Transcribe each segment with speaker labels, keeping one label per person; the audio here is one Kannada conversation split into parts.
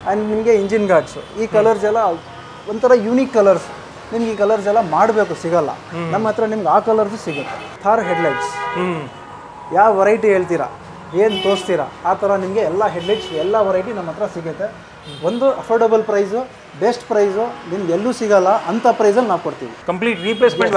Speaker 1: ಆ್ಯಂಡ್ ನಿಮಗೆ ಇಂಜಿನ್ ಗಾರ್ಡ್ಸು ಈ ಕಲರ್ಸ್ ಎಲ್ಲ ಒಂಥರ ಯೂನಿಕ್ ಕಲರ್ಸ್. ನಿಮ್ಗೆ ಈ ಕಲರ್ಸ್ ಎಲ್ಲ ಮಾಡಬೇಕು ಸಿಗಲ್ಲ, ನಮ್ಮ ಹತ್ರ ನಿಮ್ಗೆ ಆ ಕಲರ್ಸು ಸಿಗುತ್ತೆ. ಥಾರ್ ಹೆಡ್ಲೈಟ್ಸ್ ಯಾವ ವೆರೈಟಿ ಹೇಳ್ತೀರಾ, ಏನು ತೋರಿಸ್ತೀರಾ ಆ ಥರ ನಿಮಗೆ ಎಲ್ಲ ಹೆಡ್ಲೈಟ್ಸ್ ಎಲ್ಲ ವೆರೈಟಿ ನಮ್ಮ ಹತ್ರ ಸಿಗುತ್ತೆ. ಒಂದು ಅಫೋರ್ಡಬಲ್ ಪ್ರೈಸು, ಬೆಸ್ಟ್ ಪ್ರೈಸು, ನಿಮ್ಗೆ ಎಲ್ಲೂ ಸಿಗಲ್ಲ ಅಂಥ ಪ್ರೈಸಲ್ಲಿ ನಾವು ಕೊಡ್ತೀವಿ.
Speaker 2: ಕಂಪ್ಲೀಟ್ ರೀಪ್ಲೇಸ್ಮೆಂಟ್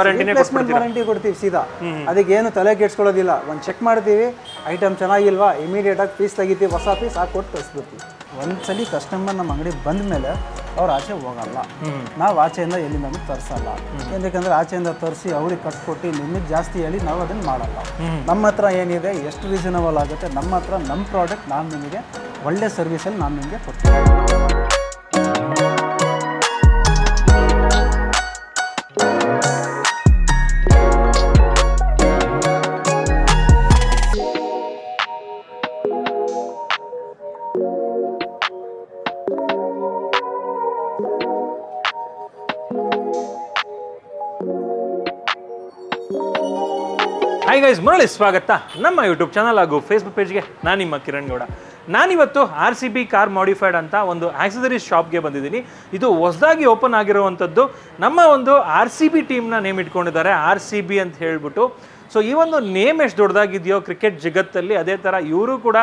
Speaker 1: ವಾರಂಟಿ ಕೊಡ್ತೀವಿ ಸೀದಾ. ಅದಕ್ಕೆ ಏನು ತಲೆ ಕೆಡ್ಸ್ಕೊಳ್ಳೋದಿಲ್ಲ. ಒಂದು ಚೆಕ್ ಮಾಡ್ತೀವಿ, ಐಟಮ್ ಚೆನ್ನಾಗಿಲ್ವಾ ಇಮಿಡಿಯೇಟಾಗಿ ಪೀಸ್ ತೆಗಿತೀವಿ, ಹೊಸ ಪೀಸ್ ಹಾಕ್ಕೊಟ್ಟು ಕಳಿಸ್ಬಿಡ್ತೀವಿ. ಒಂದ್ಸಲಿ ಕಸ್ಟಮರ್ ನಮ್ಮ ಅಂಗಡಿ ಬಂದ ಮೇಲೆ ಅವ್ರು ಆಚೆ ಹೋಗಲ್ಲ. ನಾವು ಆಚೆಯಿಂದ ಎಲ್ಲಿಂದ ತರಿಸಲ್ಲ. ಯಾಕಂದರೆ ಆಚೆಯಿಂದ ತರಿಸಿ ಅವ್ರಿಗೆ ಕಟ್ಕೊಟ್ಟು ನಿಮಗೆ ಜಾಸ್ತಿ ಹೇಳಿ ನಾವು ಅದನ್ನು ಮಾಡಲ್ಲ. ನಮ್ಮ ಹತ್ರ ಏನಿದೆ ಎಷ್ಟು ರೀಸನಬಲ್ ಆಗುತ್ತೆ, ನಮ್ಮ ಹತ್ರ ನಮ್ಮ ಪ್ರಾಡಕ್ಟ್ ನಾನು ನಿಮಗೆ ಒಳ್ಳೆ ಸರ್ವಿಸಲ್ಲಿ ನಾನು ನಿಮಗೆ ಕೊಡ್ತೀನಿ.
Speaker 2: ಹಾಯ್ ಗೈಸ್, ಮರಳಿ ಸ್ವಾಗತ ನಮ್ಮ ಯೂಟ್ಯೂಬ್ ಚಾನಲ್ ಹಾಗೂ ಫೇಸ್ಬುಕ್ ಪೇಜ್ಗೆ. ನಾನು ನಿಮ್ಮ ಕಿರಣ್ ಗೌಡ. ನಾನಿವತ್ತು RCB ಕಾರ್ ಮಾಡಿಫೈಡ್ ಅಂತ ಒಂದು ಆಕ್ಸೆಸರೀಸ್ ಶಾಪ್ಗೆ ಬಂದಿದ್ದೀನಿ. ಇದು ಹೊಸದಾಗಿ ಓಪನ್ ಆಗಿರುವಂಥದ್ದು. ನಮ್ಮ ಒಂದು RCB ಟೀಮ್ನ ನೇಮ್ ಇಟ್ಕೊಂಡಿದ್ದಾರೆ, RCB ಅಂತ ಹೇಳ್ಬಿಟ್ಟು. ಸೊ ಈ ಒಂದು ನೇಮ್ ಎಷ್ಟು ದೊಡ್ಡದಾಗಿದೆಯೋ ಕ್ರಿಕೆಟ್ ಜಗತ್ತಲ್ಲಿ, ಅದೇ ಥರ ಇವರು ಕೂಡ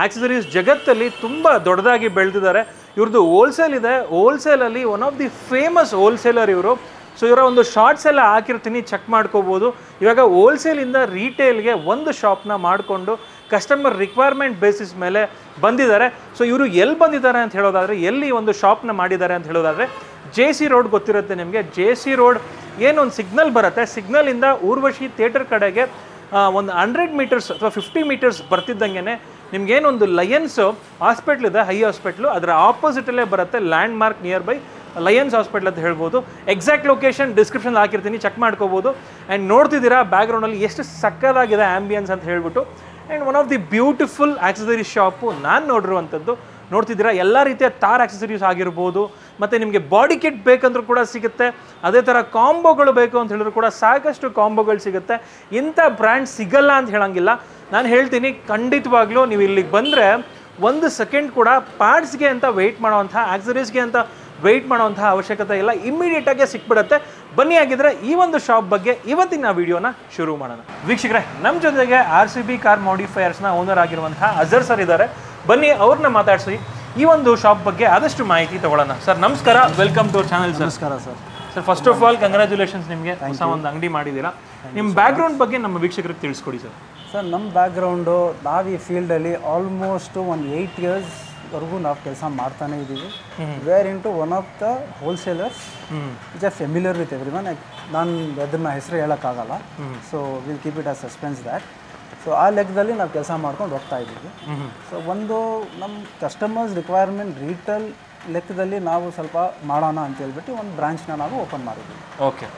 Speaker 2: ಆಕ್ಸೆಸರೀಸ್ ಜಗತ್ತಲ್ಲಿ ತುಂಬ ದೊಡ್ಡದಾಗಿ ಬೆಳೆದಿದ್ದಾರೆ. ಇವ್ರದ್ದು ಹೋಲ್ಸೇಲ್ ಇದೆ. ಹೋಲ್ಸೇಲಲ್ಲಿ one of the famous wholesaler ಇವರು. ಸೊ ಇವರ ಒಂದು ಶಾರ್ಟ್ಸ್ ಎಲ್ಲ ಹಾಕಿರ್ತೀನಿ, ಚೆಕ್ ಮಾಡ್ಕೋಬೋದು. ಇವಾಗ ಹೋಲ್ಸೇಲಿಂದ ರೀಟೇಲ್ಗೆ ಒಂದು ಶಾಪ್ನ ಮಾಡಿಕೊಂಡು ಕಸ್ಟಮರ್ ರಿಕ್ವೈರ್ಮೆಂಟ್ ಬೇಸಿಸ್ ಮೇಲೆ ಬಂದಿದ್ದಾರೆ. ಸೊ ಇವರು ಎಲ್ಲಿ ಬಂದಿದ್ದಾರೆ ಅಂತ ಹೇಳೋದಾದರೆ, ಎಲ್ಲಿ ಒಂದು ಶಾಪ್ನ ಮಾಡಿದ್ದಾರೆ ಅಂತ ಹೇಳೋದಾದರೆ, JC ರೋಡ್ ಗೊತ್ತಿರುತ್ತೆ ನಿಮಗೆ. JC ರೋಡ್ ಏನೊಂದು ಸಿಗ್ನಲ್ ಬರುತ್ತೆ, ಸಿಗ್ನಲಿಂದ ಊರ್ವಶಿ ಥಿಯೇಟರ್ ಕಡೆಗೆ ಒಂದು 100 ಮೀಟರ್ಸ್ ಅಥವಾ 50 ಮೀಟರ್ಸ್ ಬರ್ತಿದ್ದಂಗೆ ನಿಮ್ಗೇನೊಂದು ಲಯನ್ಸ್ ಹಾಸ್ಪಿಟ್ಲ್ ಇದೆ, ಹೈ ಹಾಸ್ಪಿಟ್ಲು, ಅದರ ಆಪೋಸಿಟಲ್ಲೇ ಬರುತ್ತೆ land mark near by Lions hospital ಅಂತ ಹೇಳ್ಬೋದು. ಎಕ್ಸಾಕ್ಟ್ ಲೊಕೇಶನ್ ಡಿಸ್ಕ್ರಿಪ್ಷನ್ ಹಾಕಿರ್ತೀನಿ, ಚೆಕ್ ಮಾಡ್ಕೋಬೋದು. ಆ್ಯಂಡ್ ನೋಡ್ತಿದ್ದೀರಾ ಬ್ಯಾಕ್ಗ್ರೌಂಡಲ್ಲಿ ಎಷ್ಟು ಸಕ್ಕದಾಗಿದೆ ಆ್ಯಂಬಿಯನ್ಸ್ ಅಂತ ಹೇಳ್ಬಿಟ್ಟು. And one of the beautiful accessories shop ನಾನು ನೋಡಿರುವಂಥದ್ದು. ನೋಡ್ತಿದ್ದೀರಾ ಎಲ್ಲ ರೀತಿಯ ತಾರ್ ಆಕ್ಸೆಸರೀಸ್ ಆಗಿರ್ಬೋದು, ಮತ್ತು ನಿಮಗೆ ಬಾಡಿ ಕಿಟ್ ಬೇಕಂದ್ರೂ ಕೂಡ ಸಿಗುತ್ತೆ. ಅದೇ ಥರ ಕಾಂಬೋಗಳು ಬೇಕು ಅಂತ ಹೇಳಿದ್ರು ಕೂಡ ಸಾಕಷ್ಟು ಕಾಂಬೋಗಳು ಸಿಗುತ್ತೆ. ಇಂಥ ಬ್ರ್ಯಾಂಡ್ ಸಿಗಲ್ಲ ಅಂತ ಹೇಳೋಂಗಿಲ್ಲ. ನಾನು ಹೇಳ್ತೀನಿ, ಖಂಡಿತವಾಗ್ಲೂ ನೀವು ಇಲ್ಲಿಗೆ ಬಂದರೆ ಒಂದು ಸೆಕೆಂಡ್ ಕೂಡ ಪಾರ್ಟ್ಸ್ಗೆ ಅಂತ ವೆಯ್ಟ್ ಮಾಡೋವಂಥ, ಆಕ್ಸೆಸರೀಸ್ಗೆ ಅಂತ ವೆಯ್ಟ್ ಮಾಡೋವಂತಹ ಅವಶ್ಯಕತೆ ಇಲ್ಲ, ಇಮ್ಮಿಡಿಯೇಟಾಗೆ ಸಿಕ್ಬಿಡುತ್ತೆ. ಬನ್ನಿ ಆಗಿದ್ರೆ ಈ ಒಂದು ಶಾಪ್ ಬಗ್ಗೆ ಇವತ್ತಿನ ವಿಡಿಯೋನ ಶುರು ಮಾಡೋಣ. ವೀಕ್ಷಕರೇ, ನಮ್ಮ ಜೊತೆಗೆ RCB ಕಾರ್ ಮಾಡಿಫೈಯರ್ಸ್ನ ಓನರ್ ಆಗಿರುವಂತಹ ಅಜರ್ ಸರ್ ಇದ್ದಾರೆ. ಬನ್ನಿ ಅವ್ರನ್ನ ಮಾತಾಡಿಸಿ ಈ ಒಂದು ಶಾಪ್ ಬಗ್ಗೆ ಆದಷ್ಟು ಮಾಹಿತಿ ತಗೊಳ್ಳೋಣ. ಸರ್ ನಮಸ್ಕಾರ, welcome to our channel. Sir
Speaker 1: ನಮಸ್ಕಾರ sir.
Speaker 2: Sir first of all congratulations, ನಿಮಗೆ ಹೊಸ ಒಂದು ಅಂಗಡಿ ಮಾಡಿದ್ದೀರಾ. ನಿಮ್ಮ ಬ್ಯಾಕ್ಗ್ರೌಂಡ್ ಬಗ್ಗೆ ನಮ್ಮ ವೀಕ್ಷಕರಿಗೆ ತಿಳಿಸ್ಕೊಡಿ ಸರ್.
Speaker 1: ಸರ್ ನಮ್ಮ ಬ್ಯಾಕ್ಗ್ರೌಂಡು, ನಾವು ಈ ಫೀಲ್ಡಲ್ಲಿ ಆಲ್ಮೋಸ್ಟ್ ಒಂದು 8 ಇಯರ್ಸ್ವರೆಗೂ ನಾವು ಕೆಲಸ ಮಾಡ್ತಾನೆ ಇದ್ದೀವಿ. Where into one of the wholesalers which are familiar with every one. ನಾನು ಅದನ್ನ ಹೆಸರು ಹೇಳೋಕ್ಕಾಗಲ್ಲ, so will keep it as suspense that. So ಆ ಲೆಕ್ಕದಲ್ಲಿ ನಾವು ಕೆಲಸ ಮಾಡ್ಕೊಂಡು ಹೋಗ್ತಾ ಇದ್ದೀವಿ. ಸೊ ಒಂದು ನಮ್ಮ ಕಸ್ಟಮರ್ಸ್ ರಿಕ್ವೈರ್ಮೆಂಟ್ ರೀಟೇಲ್ ಲೆಕ್ಕದಲ್ಲಿ ನಾವು ಸ್ವಲ್ಪ ಮಾಡೋಣ ಅಂತ ಹೇಳ್ಬಿಟ್ಟು ಒಂದು ಬ್ರಾಂಚ್ನ ನಾವು ಓಪನ್ ಮಾಡಿದ್ದೀವಿ.
Speaker 2: ಓಕೆ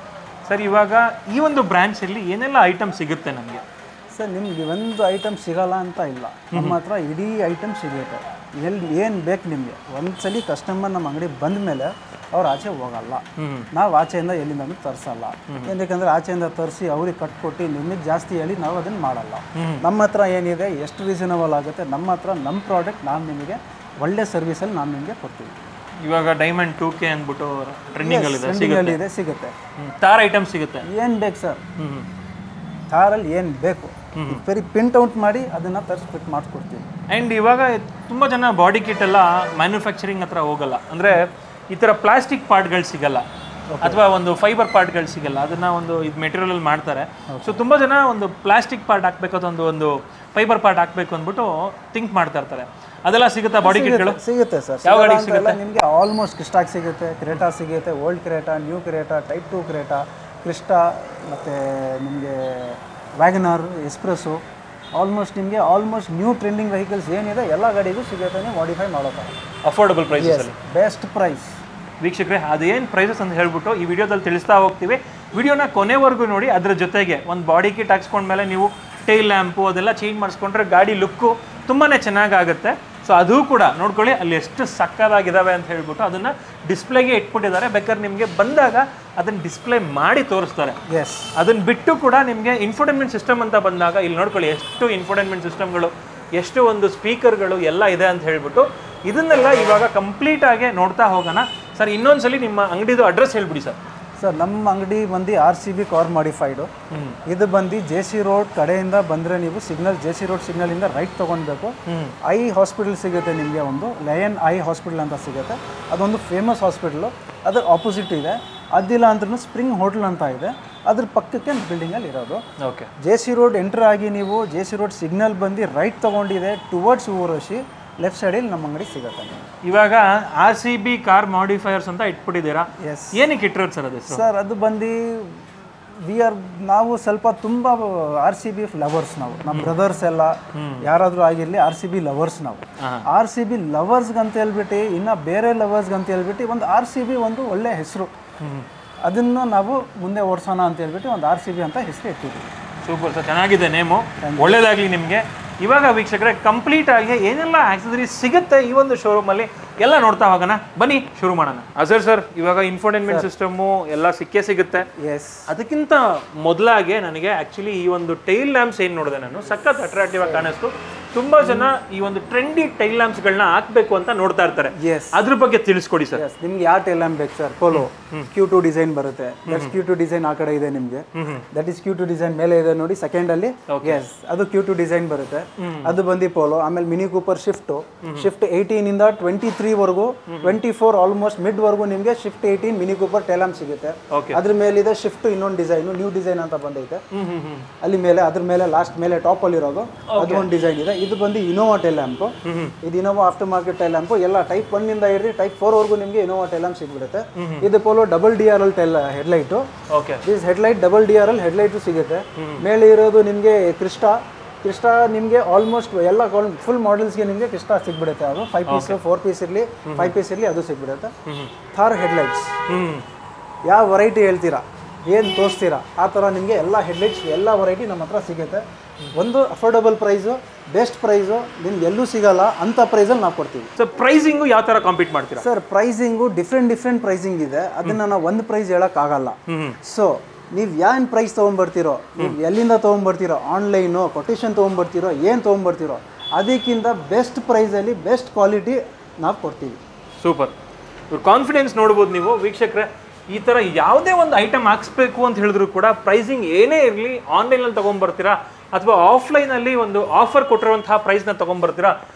Speaker 2: ಸರ್, ಇವಾಗ ಈ ಒಂದು ಬ್ರಾಂಚಲ್ಲಿ ಏನೆಲ್ಲ ಐಟಮ್ ಸಿಗುತ್ತೆ ನಮಗೆ?
Speaker 1: ಸರ್ ನಿಮ್ಗೆ ಒಂದು ಐಟಮ್ ಸಿಗಲ್ಲ ಅಂತ ಇಲ್ಲ, ನಮ್ಮ ಹತ್ರ ಇಡೀ ಐಟಮ್ ಸಿಗುತ್ತೆ. ಎಲ್ಲಿ ಏನು ಬೇಕು ನಿಮಗೆ. ಒಂದ್ಸಲಿ ಕಸ್ಟಮರ್ ನಮ್ಮ ಅಂಗಡಿ ಬಂದ ಮೇಲೆ ಅವ್ರು ಆಚೆ ಹೋಗಲ್ಲ. ನಾವು ಆಚೆಯಿಂದ ಎಲ್ಲಿಂದ ತರಿಸಲ್ಲ. ಯಾಕಂದರೆ ಆಚೆಯಿಂದ ತರಿಸಿ ಅವ್ರಿಗೆ ಕಟ್ಕೊಟ್ಟು ನಿಮಗೆ ಜಾಸ್ತಿ ಹೇಳಿ ನಾವು ಅದನ್ನು ಮಾಡಲ್ಲ. ನಮ್ಮ ಹತ್ರ ಏನಿದೆ ಎಷ್ಟು ರೀಸನಬಲ್ ಆಗುತ್ತೆ, ನಮ್ಮ ಹತ್ರ ನಮ್ಮ ಪ್ರಾಡಕ್ಟ್ ನಾನು ನಿಮಗೆ ಒಳ್ಳೆ ಸರ್ವಿಸಲ್ಲಿ ನಾನು ನಿಮಗೆ ಕೊಡ್ತೀವಿ.
Speaker 2: ಇವಾಗ ಡೈಮಂಡ್ 2K ಅಂದ್ಬಿಟ್ಟು ಟ್ರೆಂಡಿಂಗಲ್ಲಿ
Speaker 1: ಇದೆ, ಸಿಗುತ್ತೆ.
Speaker 2: ತಾರ್ ಐಟಮ್ ಸಿಗುತ್ತೆ.
Speaker 1: ಏನು ಬೇಕು ಸರ್, ತಾರಲ್ಲಿ ಏನು ಬೇಕು ಬರೀ ಪ್ರಿಂಟ್ ಔಟ್ ಮಾಡಿ ಅದನ್ನು ತರಿಸಿ ಫಿಟ್ ಮಾಡಿಸ್ಕೊಡ್ತೀವಿ.
Speaker 2: ಆ್ಯಂಡ್ ಇವಾಗ ತುಂಬ ಜನ ಬಾಡಿ ಕಿಟ್ ಎಲ್ಲ ಮ್ಯಾನುಫ್ಯಾಕ್ಚರಿಂಗ್ ಹತ್ರ ಹೋಗಲ್ಲ. ಅಂದರೆ ಈ ಥರ ಪ್ಲಾಸ್ಟಿಕ್ ಪಾರ್ಟ್ಗಳು ಸಿಗಲ್ಲ, ಅಥವಾ ಒಂದು ಫೈಬರ್ ಪಾರ್ಟ್ಗಳು ಸಿಗಲ್ಲ, ಅದನ್ನು ಒಂದು ಇದು ಮೆಟೀರಿಯಲ್ ಮಾಡ್ತಾರೆ. ಸೊ ತುಂಬ ಜನ ಒಂದು ಪ್ಲಾಸ್ಟಿಕ್ ಪಾರ್ಟ್ ಹಾಕಬೇಕು ಅಥವಾ ಒಂದು ಫೈಬರ್ ಪಾರ್ಟ್ ಹಾಕಬೇಕು ಅಂದ್ಬಿಟ್ಟು ಥಿಂಕ್ ಮಾಡ್ತಾ ಇರ್ತಾರೆ. ಅದೆಲ್ಲ ಸಿಗುತ್ತಾ ಬಾಡಿ ಕಿಟ್ಗಳು?
Speaker 1: ಸಿಗುತ್ತೆ ಸರ್.
Speaker 2: ಯಾವ ಗಾಡಿ ಸಿಗುತ್ತೆ
Speaker 1: ನಿಮಗೆ? ಆಲ್ಮೋಸ್ಟ್ ಕ್ರಿಸ್ಟಾಕ್ ಸಿಗುತ್ತೆ, ಕ್ರೇಟಾ ಸಿಗುತ್ತೆ, old Creta, new Creta, type 2 Creta, Crysta, ಮತ್ತು ನಿಮಗೆ Wagon R, S Presso, almost new trending vehicles ಏನಿದೆ ಎಲ್ಲ ಗಾಡಿಗೂ ಸಿಗುತ್ತೆ. ನೀವು ಮಾಡಿಫೈ ಮಾಡೋಕ್ಕಾಗ
Speaker 2: ಅಫೋರ್ಡಬಲ್ ಪ್ರೈಸಲ್ಲಿ,
Speaker 1: ಬೆಸ್ಟ್ ಪ್ರೈಸ್.
Speaker 2: ವೀಕ್ಷಕರೇ, ಅದೇನು ಪ್ರೈಸಸ್ ಅಂತ ಹೇಳ್ಬಿಟ್ಟು ಈ ವಿಡಿಯೋದಲ್ಲಿ ತಿಳಿಸ್ತಾ ಹೋಗ್ತೀವಿ. ವಿಡಿಯೋನ ಕೊನೆವರೆಗೂ ನೋಡಿ. ಅದರ ಜೊತೆಗೆ ಒಂದು ಬಾಡಿ ಕಿಟ್ ಹಾಕ್ಸ್ಕೊಂಡ್ಮೇಲೆ ನೀವು ಟೈಲ್ ಲ್ಯಾಂಪು ಅದೆಲ್ಲ ಚೇಂಜ್ ಮಾಡಿಸ್ಕೊಂಡ್ರೆ ಗಾಡಿ ಲುಕ್ಕು ತುಂಬಾ ಚೆನ್ನಾಗಾಗುತ್ತೆ. ಸೊ ಅದು ಕೂಡ ನೋಡ್ಕೊಳ್ಳಿ, ಅಲ್ಲಿ ಎಷ್ಟು ಸಕ್ಕದಾಗಿದ್ದಾವೆ ಅಂತ ಹೇಳ್ಬಿಟ್ಟು ಅದನ್ನು ಡಿಸ್ಪ್ಲೇಗೆ ಇಟ್ಬಿಟ್ಟಿದ್ದಾರೆ. ಬೇಕಾದ್ರೆ ನಿಮಗೆ ಬಂದಾಗ ಅದನ್ನು ಡಿಸ್ಪ್ಲೇ ಮಾಡಿ ತೋರಿಸ್ತಾರೆ. ಅದನ್ನು ಬಿಟ್ಟು ಕೂಡ ನಿಮಗೆ ಇನ್ಫೋಟೈನ್ಮೆಂಟ್ ಸಿಸ್ಟಮ್ ಅಂತ ಬಂದಾಗ ಇಲ್ಲಿ ನೋಡ್ಕೊಳ್ಳಿ ಎಷ್ಟು ಇನ್ಫೋಟೈನ್ಮೆಂಟ್ ಸಿಸ್ಟಮ್ಗಳು, ಎಷ್ಟು ಒಂದು ಸ್ಪೀಕರ್ಗಳು ಎಲ್ಲ ಇದೆ ಅಂತ ಹೇಳ್ಬಿಟ್ಟು. ಇದನ್ನೆಲ್ಲ ಇವಾಗ ಕಂಪ್ಲೀಟ್ ಆಗಿ ನೋಡ್ತಾ ಹೋಗೋಣ ಸರ್. ಇನ್ನೊಂದ್ಸಲಿ ನಿಮ್ಮ ಅಂಗಡಿದು ಅಡ್ರೆಸ್ ಹೇಳ್ಬಿಡಿ ಸರ್.
Speaker 1: ಸರ್ ನಮ್ಮ ಅಂಗಡಿ ಬಂದು RCB ಕಾರ್ ಮಾಡಿಫೈಡು. ಇದು ಬಂದು JC ರೋಡ್ ಕಡೆಯಿಂದ ಬಂದರೆ ನೀವು ಸಿಗ್ನಲ್ JC ರೋಡ್ ಸಿಗ್ನಲಿಂದ ರೈಟ್ ತೊಗೊಳ್ಬೇಕು. ಐ ಹಾಸ್ಪಿಟಲ್ ಸಿಗುತ್ತೆ ನಿಮಗೆ, ಒಂದು ಲಯನ್ ಐ ಹಾಸ್ಪಿಟಲ್ ಅಂತ ಸಿಗುತ್ತೆ. ಅದೊಂದು ಫೇಮಸ್ ಹಾಸ್ಪಿಟಲು, ಅದರ ಆಪೋಸಿಟ್ ಇದೆ. ಅದಿಲ್ಲ ಅಂದ್ರೂ ಸ್ಪ್ರಿಂಗ್ ಹೋಟೆಲ್ ಅಂತ ಇದೆ, ಅದ್ರ ಪಕ್ಕಕ್ಕೆ ಬಿಲ್ಡಿಂಗಲ್ಲಿ ಇರೋದು.
Speaker 2: ಓಕೆ.
Speaker 1: JC ರೋಡ್ ಎಂಟ್ರ್ ಆಗಿ ನೀವು JC ರೋಡ್ ಸಿಗ್ನಲ್ ಬಂದು ರೈಟ್ ತೊಗೊಂಡಿದೆ ಟುವರ್ಡ್ಸ್ ಊರೋಶಿ, ಲೆಫ್ಟ್ ಸೈಡಲ್ಲಿ ನಮ್ಮ ಅಂಗಡಿ ಸಿಗುತ್ತೆ.
Speaker 2: ಇವಾಗ RCB ಕಾರ್ ಮಾಡಿಫೈಯರ್ಸ್ ಅಂತ ಇಟ್ಬಿಟ್ಟಿದ್ದೀರಾ.
Speaker 1: ಎಸ್.
Speaker 2: ಏನಕ್ಕೆ ಇಟ್ಟಿರೋದು ಸರ್ ಅದು?
Speaker 1: ಸರ್ ಅದು ಬಂದು ನಾವು ಸ್ವಲ್ಪ ತುಂಬ RCB ಲವರ್ಸ್. ನಾವು ನಮ್ಮ ಬ್ರದರ್ಸ್ ಎಲ್ಲ ಯಾರಾದರೂ ಆಗಿರಲಿ RCB ಲವರ್ಸ್. ನಾವು RCB ಲವರ್ಸ್ಗಂತ ಹೇಳ್ಬಿಟ್ಟು ಇನ್ನು ಬೇರೆ ಲವರ್ಸ್ಗಂತ ಹೇಳ್ಬಿಟ್ಟು ಒಂದು RCB ಒಂದು ಒಳ್ಳೆ ಹೆಸರು, ಅದನ್ನು ನಾವು ಮುಂದೆ ಓಡಿಸೋಣ ಅಂತ ಹೇಳ್ಬಿಟ್ಟು ಒಂದು RCB ಅಂತ ಹೆಸರು ಇಟ್ಟಿದ್ದೀವಿ.
Speaker 2: ಸೂಪರ್ ಸರ್, ಚೆನ್ನಾಗಿದೆ ನೇಮು, ಒಳ್ಳೇದಾಗಲಿ ನಿಮಗೆ. ಇವಾಗ ವೀಕ್ಷಕರೇ ಕಂಪ್ಲೀಟ್ ಆಗಿ ಏನೆಲ್ಲ ಆಕ್ಸೆಸರೀಸ್ ಸಿಗುತ್ತೆ ಈ ಒಂದು ಶೋರೂಮಲ್ಲಿ ಎಲ್ಲ ನೋಡ್ತಾ ಹೋಗೋಣ, ಬನ್ನಿ ಶುರು ಮಾಡೋಣ. ಸರ್ ಇವಾಗ ಇನ್ಫೋಟೈನ್ಮೆಂಟ್ ಸಿಸ್ಟಮು ಎಲ್ಲ ಸಿಗುತ್ತೆ.
Speaker 1: ಎಸ್.
Speaker 2: ಅದಕ್ಕಿಂತ ಮೊದಲಾಗೆ ನನಗೆ ಆ್ಯಕ್ಚುಲಿ ಈ ಒಂದು ಟೈಲ್ ಲ್ಯಾಂಪ್ಸ್ ಏನು ನೋಡಿದೆ ನಾನು, ಸಖತ್ ಅಟ್ರಾಕ್ಟಿವ್ ಆಗಿ ಕಾಣಿಸ್ತು. ತುಂಬಾ ಜನ ಈ ಒಂದು ಟ್ರೆಂಡಿ ಟೈಲ್ ಲ್ಯಾಂಪ್ಸ್ಗಳನ್ನ ಹಾಕ್ಬೇಕು ಅಂತ ನೋಡ್ತಾ ಇರ್ತಾರೆ. ಅದ್ರ ಬಗ್ಗೆ ತಿಳಿಸ್ಕೊಡಿ ಸರ್.
Speaker 1: ನಿಮ್ಗೆ ಯಾವ ಟೈಲ್ ಲ್ಯಾಂಪ್ ಬೇಕು ಸರ್? ಪೋಲೋ Q2 ಡಿಸೈನ್ ಬರುತ್ತೆ. Q2 ಡಿಸೈನ್ ಆ ಕಡೆ ಇದೆ ನಿಮಗೆ, ದಟ್ ಈಸ್ Q2 ಡಿಸೈನ್ ಮೇಲೆ ಇದೆ ನೋಡಿ ಸೆಕೆಂಡ್ ಅಲ್ಲಿ. ಎಸ್, ಅದು Q2 ಡಿಸೈನ್ ಬರುತ್ತೆ. ಅದು ಬಂದು ಪೋಲೋ. ಆಮೇಲೆ ಮಿನಿ ಕೂಪರ್ ಶಿಫ್ಟ್ 18 ಇಂದ 23 ವರೆಗೂ, 24 ಆಲ್ಮೋಸ್ಟ್ ಮಿಡ್ ವರೆಗೂ ನಿಮಗೆ shift 18 Mini Cooper tail lamp ಸಿಗುತ್ತೆ. ಅದ್ರ ಮೇಲಿದೆ ಶಿಫ್ಟ್ ಇನ್ನೊಂದು ಡಿಸೈನ್, ನ್ಯೂ ಡಿಸೈನ್ ಅಂತ ಬಂದೈತೆ ಅಲ್ಲಿ ಮೇಲೆ. ಅದ್ರ ಮೇಲೆ ಲಾಸ್ಟ್ ಮೇಲೆ ಟಾಪ್ ಅಲ್ಲಿ ಇರೋದು ಅದು ಒಂದು ಡಿಸೈನ್ ಇದೆ. ಇದು ಬಂದು ಇನೋವಾ ಟೈಲ್ ಲ್ಯಾಂಪ್. ಇದು Innova after market tail lamp. ಎಲ್ಲ ಟೈಪ್ 1 ಇಂದ ಹಿಡಿದು ಟೈಪ್ 4 ವರೆಗೂ ನಿಮಗೆ ಇನೋವಾ ಟೈಲ್ ಲ್ಯಾಂಪ್ ಸಿಗ್ಬಿಡುತ್ತೆ. ಇದು Polo double DRL tail headlight. This headlight double DRL headlight ಸಿಗುತ್ತೆ. ಮೇಲೆ ಇರೋದು ನಿಮಗೆ ಕ್ರಿಸ್ಟಾ ನಿಮಗೆ ಆಲ್ಮೋಸ್ಟ್ ಎಲ್ಲ ಫುಲ್ ಮಾಡೆಲ್ಸ್ಗೆ ನಿಮಗೆ ಕ್ರಿಸ್ಟಾ ಸಿಗ್ಬಿಡುತ್ತೆ. ಅದು 5 ಪೀಸ್ 4 ಪೀಸ್ ಇರಲಿ 5 ಪೀಸ್ ಇರಲಿ ಅದು ಸಿಗ್ಬಿಡುತ್ತೆ. ಥಾರ್ ಹೆಡ್ಲೈಟ್ಸ್ ಯಾವ ವೆರೈಟಿ ಹೇಳ್ತೀರಾ, ಏನು ತೋರಿಸ್ತೀರಾ ಆ ಥರ ನಿಮಗೆ ಎಲ್ಲ ಹೆಡ್ಲೈಟ್ಸ್ ಎಲ್ಲ ವೆರೈಟಿ ನಮ್ಮ ಹತ್ರ ಸಿಗುತ್ತೆ. ಒಂದು ಅಫೋರ್ಡಬಲ್ ಪ್ರೈಸು, ಬೆಸ್ಟ್ ಪ್ರೈಸು, ನಿಮ್ಗೆ ಎಲ್ಲೂ ಸಿಗಲ್ಲ ಅಂಥ ಪ್ರೈಸಲ್ಲಿ ನಾವು ಕೊಡ್ತೀವಿ.
Speaker 2: ಸರ್ ಪ್ರೈಸಿಂಗು ಯಾವ ಥರ ಕಾಂಪೀಟ್ ಮಾಡ್ತೀರಾ?
Speaker 1: ಸರ್ ಪ್ರೈಸಿಂಗು ಡಿಫ್ರೆಂಟ್ ಪ್ರೈಸಿಂಗ್ ಇದೆ, ಅದನ್ನು ನಾವು ಒಂದು ಪ್ರೈಸ್ ಹೇಳೋಕ್ಕಾಗಲ್ಲ. ಸೊ ನೀವು ಏನು ಪ್ರೈಸ್ ತೊಗೊಂಡ್ಬರ್ತೀರೋ, ನೀವು ಎಲ್ಲಿಂದ ತೊಗೊಂಡ್ಬರ್ತೀರೋ, ಆನ್ಲೈನು ಕೊಟೇಶನ್ ತೊಗೊಂಡ್ಬರ್ತೀರೋ, ಏನು ತೊಗೊಂಡ್ಬರ್ತೀರೋ ಅದಕ್ಕಿಂತ ಬೆಸ್ಟ್ ಪ್ರೈಸಲ್ಲಿ ಬೆಸ್ಟ್ ಕ್ವಾಲಿಟಿ ನಾವು ಕೊಡ್ತೀವಿ.
Speaker 2: ಸೂಪರ್. ಕಾನ್ಫಿಡೆನ್ಸ್ ನೋಡ್ಬೋದು ನೀವು ವೀಕ್ಷಕರೇ. ಈ ಥರ ಯಾವುದೇ ಒಂದು ಐಟಮ್ ಹಾಕ್ಸ್ಬೇಕು ಅಂತ ಹೇಳಿದ್ರು ಕೂಡ ಪ್ರೈಸಿಂಗ್ ಏನೇ ಇರಲಿ, ಆನ್ಲೈನಲ್ಲಿ ತೊಗೊಂಡ್ಬರ್ತೀರಾ ಅಥವಾ ಆಫ್ಲೈನಲ್ಲಿ ಒಂದು ಆಫರ್ ಕೊಟ್ಟಿರುವಂತಹ ಪ್ರೈಸ್ನ ತೊಗೊಂಡ್ಬರ್ತೀರಾ,